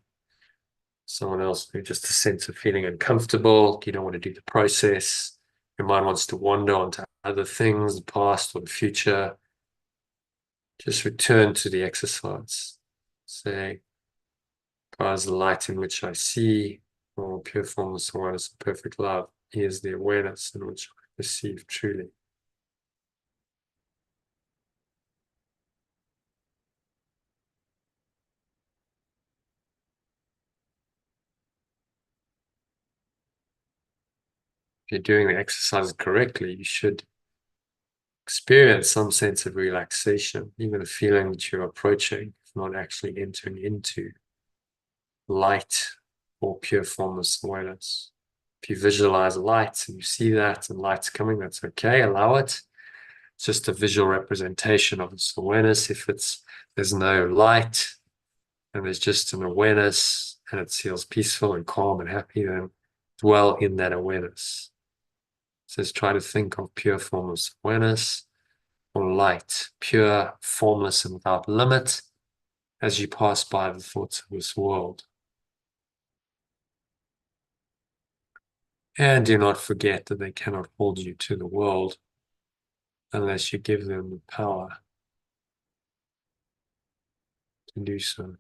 someone else, maybe just a sense of feeling uncomfortable, you don't want to do the process, your mind wants to wander onto other things, the past or the future, just return to the exercise. Say, God is the light in which I see, or pure formless awareness of perfect love is the awareness in which I perceive truly. If you're doing the exercises correctly, you should experience some sense of relaxation, even a feeling that you're approaching, if not actually entering into light or pure formless awareness. If you visualize light and you see that and light's coming, that's okay, allow it. It's just a visual representation of this awareness. If there's no light and there's just an awareness and it feels peaceful and calm and happy, then dwell in that awareness. It says try to think of pure formless awareness or light, pure, formless, and without limit as you pass by the thoughts of this world. And do not forget that they cannot hold you to the world unless you give them the power to do so.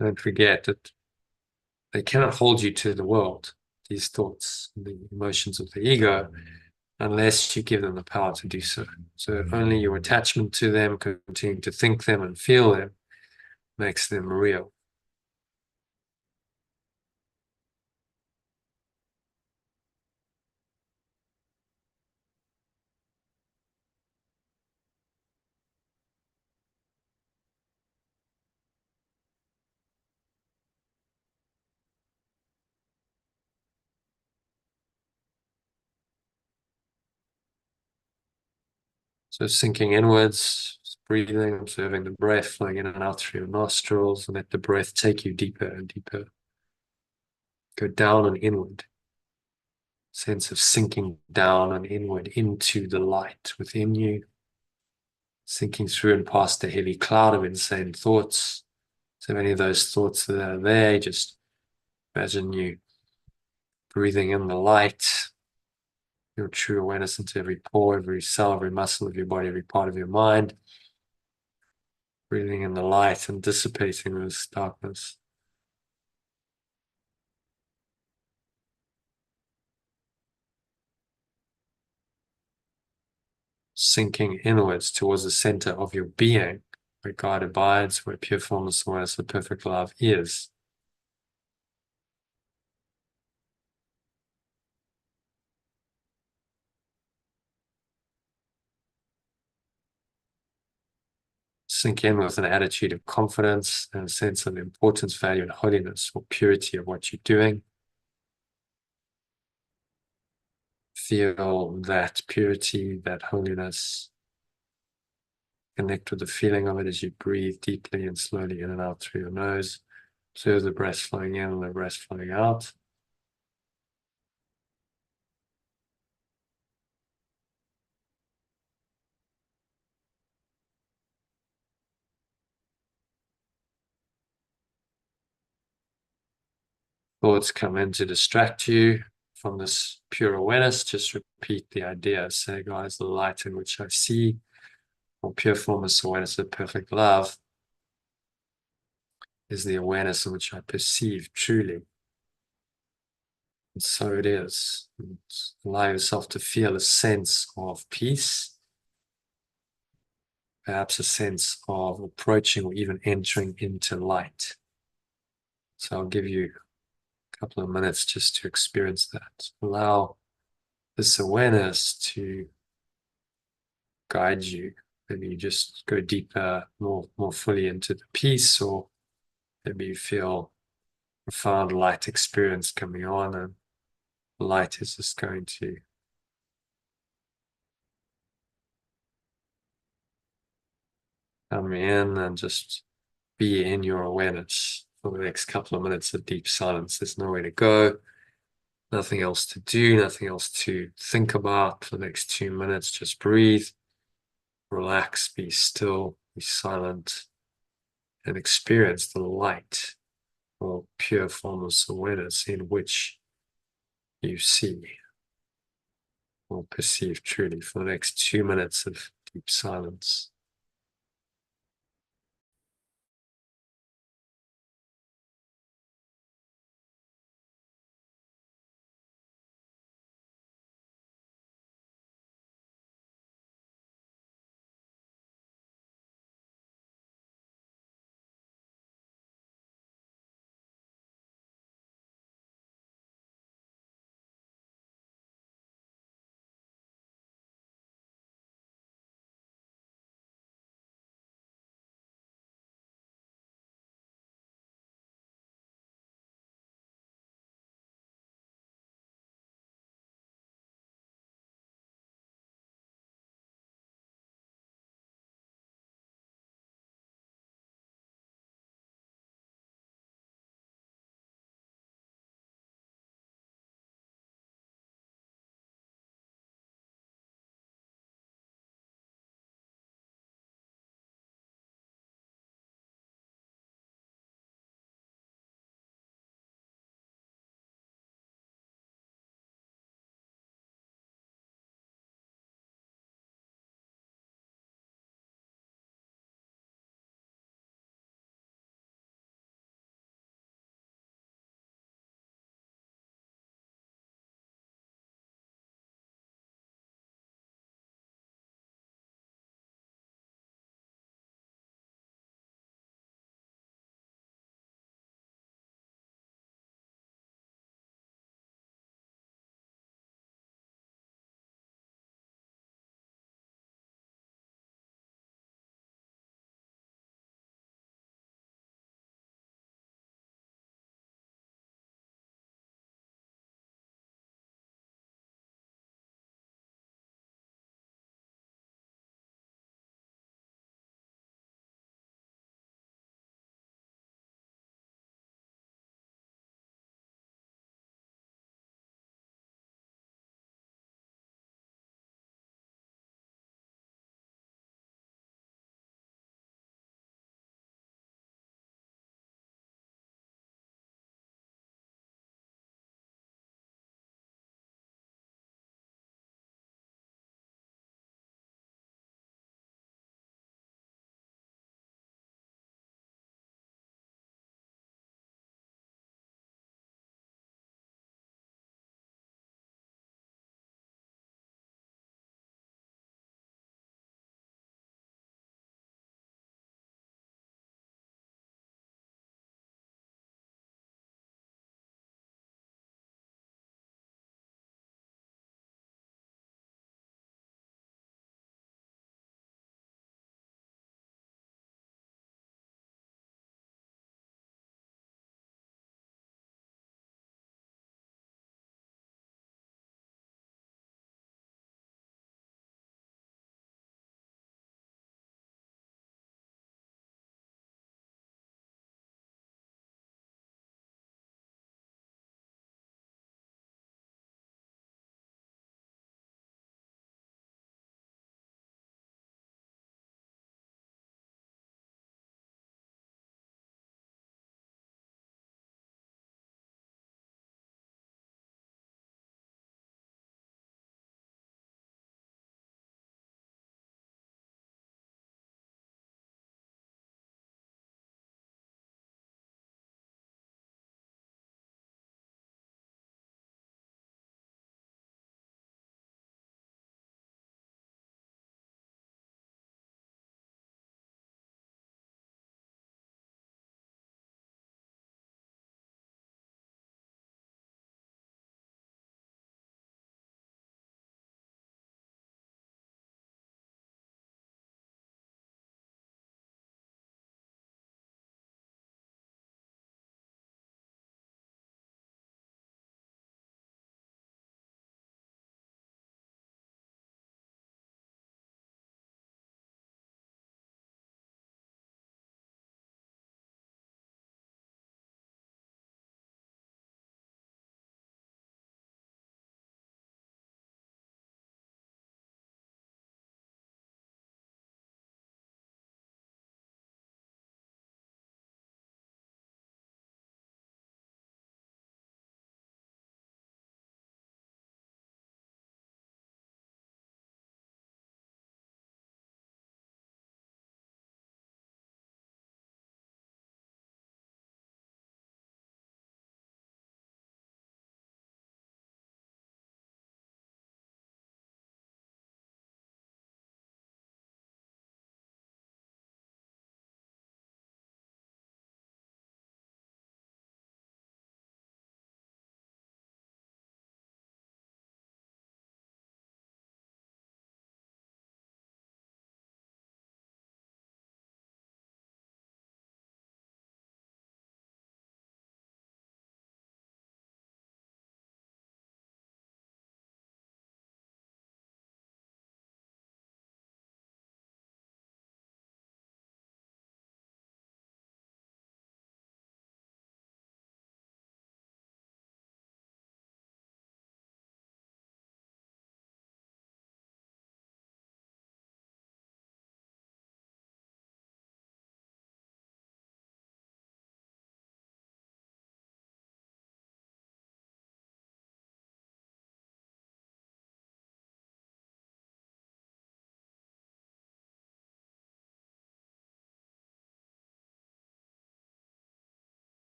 Don't forget that they cannot hold you to the world, these thoughts, the emotions of the ego, unless you give them the power to do so. So only your attachment to them, continuing to think them and feel them, makes them real. So sinking inwards, breathing, observing the breath flowing in and out through your nostrils, and let the breath take you deeper and deeper. Go down and inward. Sense of sinking down and inward into the light within you. Sinking through and past the heavy cloud of insane thoughts. So many of those thoughts that are there, just imagine you breathing in the light, your true awareness into every pore, every cell, every muscle of your body, every part of your mind. Breathing in the light and dissipating this darkness. Sinking inwards towards the center of your being, where God abides, where pure formless awareness of perfect love is. Sink in with an attitude of confidence and a sense of importance, value, and holiness, or purity of what you're doing. Feel that purity, that holiness. Connect with the feeling of it as you breathe deeply and slowly in and out through your nose. Observe the breath flowing in and the breath flowing out. Thoughts come in to distract you from this pure awareness. Just repeat the idea. Say, God is the light in which I see, or pure formless awareness of perfect love is the awareness in which I perceive truly. And so it is. And allow yourself to feel a sense of peace, perhaps a sense of approaching or even entering into light. So I'll give you a couple of minutes just to experience that. Allow this awareness to guide you. Maybe you just go deeper, more fully into the peace, or maybe you feel profound light experience coming on, and light is just going to come in and just be in your awareness for the next couple of minutes of deep silence. There's nowhere to go, nothing else to do, nothing else to think about for the next 2 minutes. Just breathe, relax, be still, be silent, and experience the light or pure formless awareness in which you see or perceive truly for the next 2 minutes of deep silence.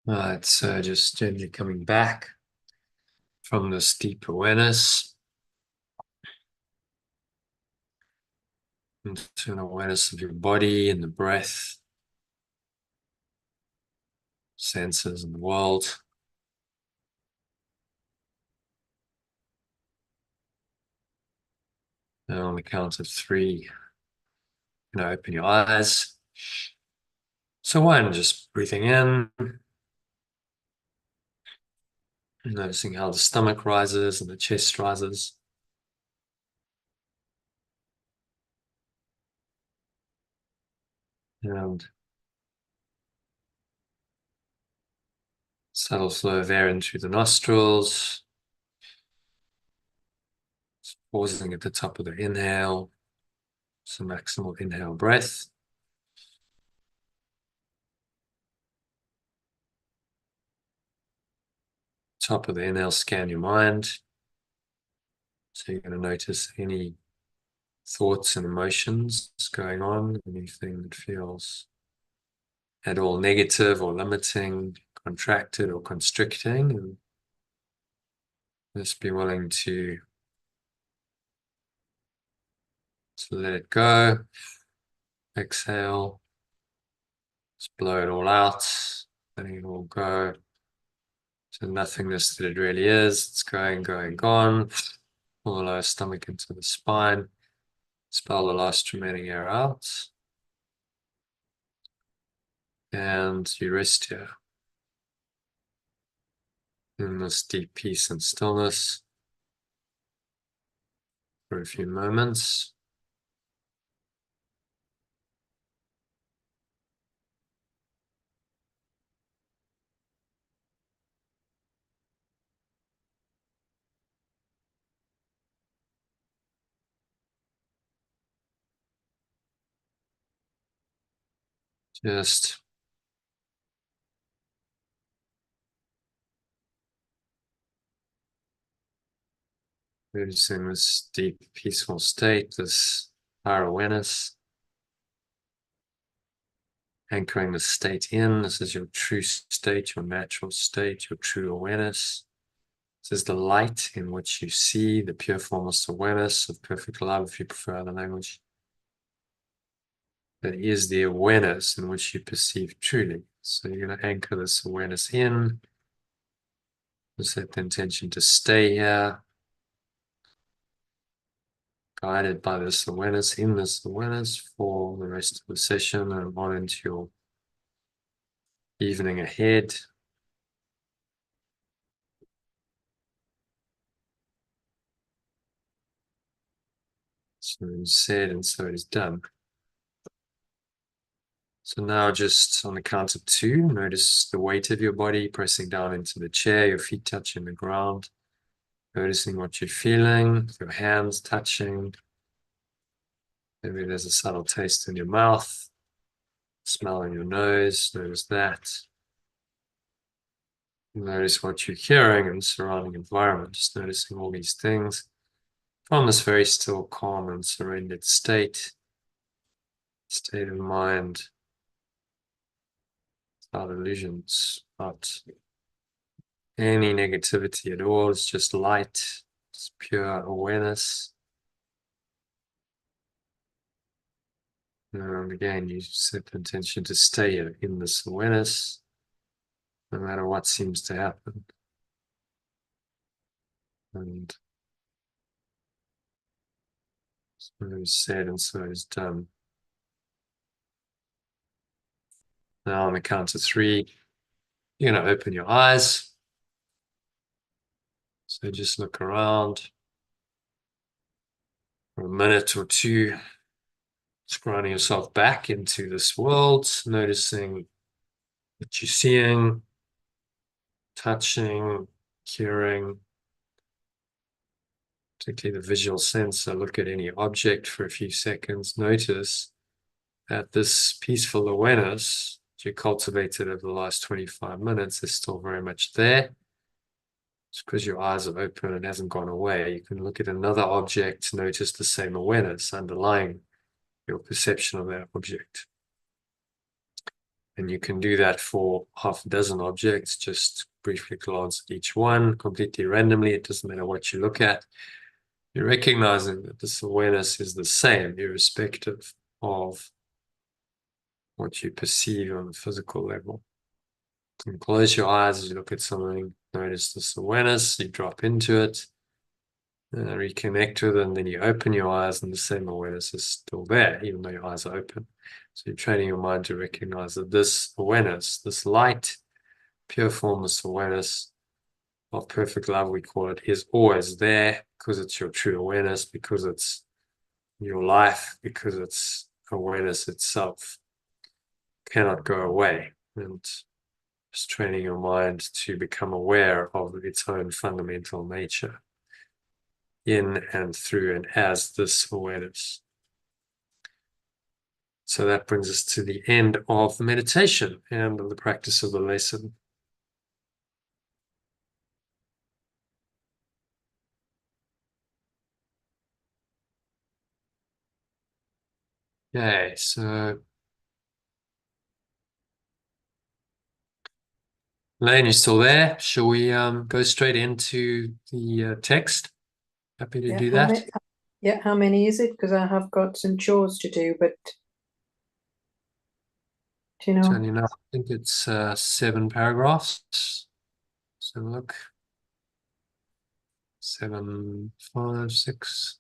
Right, so just gently coming back from this deep awareness into an awareness of your body and the breath, senses and the world. And on the count of 3, open your eyes. So 1, just breathing in, noticing how the stomach rises and the chest rises. And subtle flow of air in through the nostrils. Just pausing at the top of the inhale. So maximal inhale breath. Top of the inhale, scan your mind. So you're going to notice any thoughts and emotions going on, anything that feels at all negative or limiting, contracted or constricting. And just be willing to let it go. Exhale. Just blow it all out, letting it all go. So nothingness that it really is. It's going, gone. Pull the lower stomach into the spine. Expel the last remaining air out. And you rest here in this deep peace and stillness for a few moments. Just noticing this deep, peaceful state, this higher awareness, anchoring the state in. This is your true state, your natural state, your true awareness. This is the light in which you see the pure formless awareness of perfect love, if you prefer the language. That is the awareness in which you perceive truly. So you're going to anchor this awareness in. Set the intention to stay here, guided by this awareness, in this awareness for the rest of the session and on into your evening ahead. So it's said and so it is done. So now just on the count of 2, notice the weight of your body pressing down into the chair, your feet touching the ground, noticing what you're feeling, your hands touching. Maybe there's a subtle taste in your mouth, smell in your nose, notice that. Notice what you're hearing in the surrounding environment, just noticing all these things from this very still, calm, and surrendered state of mind, without illusions, not any negativity at all. It's just light, it's pure awareness. And again, you set the intention to stay in this awareness, no matter what seems to happen. And so it is said and so it is done. Now on the count of 3, you're going to open your eyes. So just look around for a minute or 2, just grounding yourself back into this world, noticing what you're seeing, touching, hearing, particularly the visual sense. So look at any object for a few seconds. Notice that this peaceful awareness that you cultivated over the last 25 minutes is still very much there. It's because your eyes are open and hasn't gone away. You can look at another object, notice the same awareness underlying your perception of that object. And you can do that for half a dozen objects, just briefly glance at each one, completely randomly. It doesn't matter what you look at. You're recognizing that this awareness is the same, irrespective of what you perceive on the physical level. And close your eyes as you look at something, notice this awareness, you drop into it, reconnect with it, and then you open your eyes, and the same awareness is still there, even though your eyes are open. So you're training your mind to recognize that this awareness, this light, pure formless awareness of perfect love, we call it, is always there because it's your true awareness, because it's your life, because it's awareness itself. Cannot go away. And just training your mind to become aware of its own fundamental nature in and through and as this awareness. So that brings us to the end of the meditation and of the practice of the lesson. Okay, so Lane, you still there? Shall we go straight into the text? Happy to do that. How many is it? Because I have got some chores to do, but do you know? I think it's 7 paragraphs. So look, 7, 5, 6.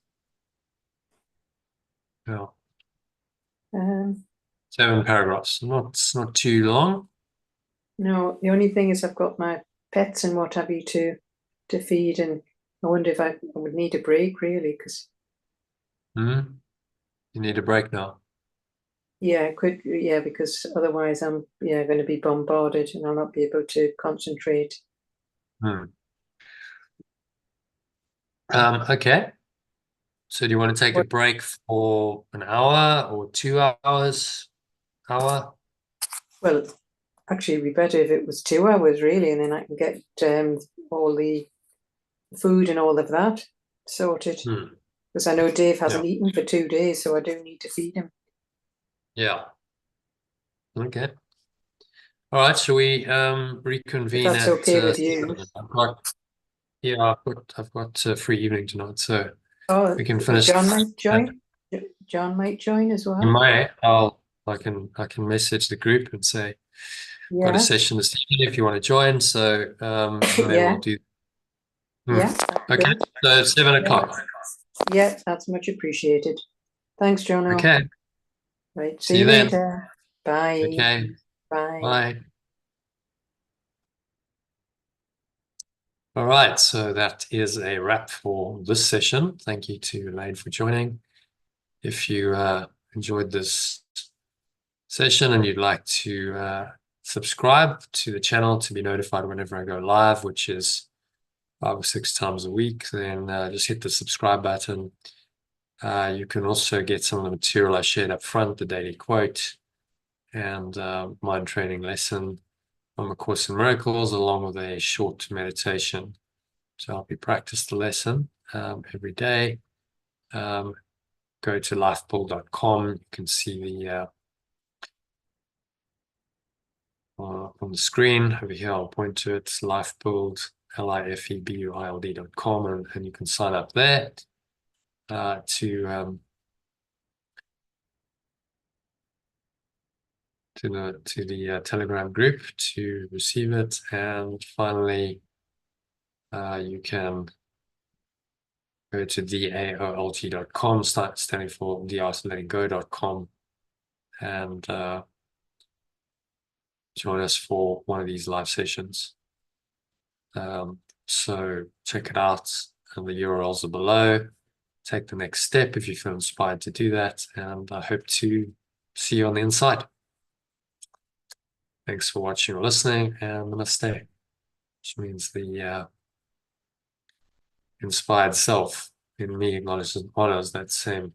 Yeah. 7 paragraphs. It's not too long. No, the only thing is I've got my pets and what have you to feed, and I wonder if I would need a break really, because You need a break now. yeah, because otherwise I'm going to be bombarded and I'll not be able to concentrate. Okay. So do you want to take a break for an hour or 2 hours? Hour? Well, actually, it'd be better if it was 2 hours, really, and then I can get all the food and all of that sorted. Because I know Dave hasn't eaten for 2 days, so I do need to feed him. Yeah. Okay. All right. Shall we reconvene? If that's okay with you. I've got a free evening tonight, so we can finish. John might join. that. John might join as well. You may. I can message the group and say, got a session this evening if you want to join. So may well do. Yeah. Okay. So 7 o'clock. Yeah, that's much appreciated. Thanks, John. Okay. Right. See you later. Bye. Okay. Bye. Bye. All right, so that is a wrap for this session. Thank you to Elated for joining. If you enjoyed this session and you'd like to subscribe to the channel to be notified whenever I go live, which is 5 or 6 times a week, then just hit the subscribe button. You can also get some of the material I shared up front, the daily quote and mind training lesson from A Course in Miracles, along with a short meditation to help you practice the lesson every day. Go to lifebuild.com. You can see the on the screen over here. I'll point to it. Lifebuild, lifebuild.com, and you can sign up there to the Telegram group to receive it. And finally, you can go to daolt.com, standing for theartoflettinggo.com, and join us for one of these live sessions. So check it out, and the URLs are below. Take the next step if you feel inspired to do that, and I hope to see you on the inside. Thanks for watching or listening, and namaste, which means the inspired self in me acknowledges and honors that same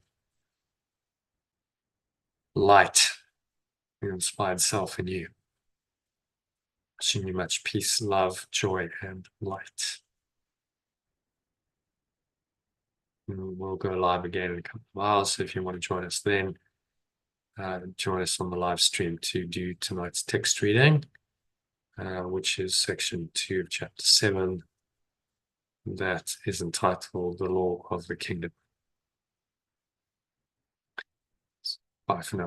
light, the inspired self in you. Wishing you much peace, love, joy, and light. And we'll go live again in a couple of hours, so if you want to join us then, join us on the live stream to do tonight's text reading, which is section 2 of chapter 7. That is entitled The Law of the Kingdom. Bye for now.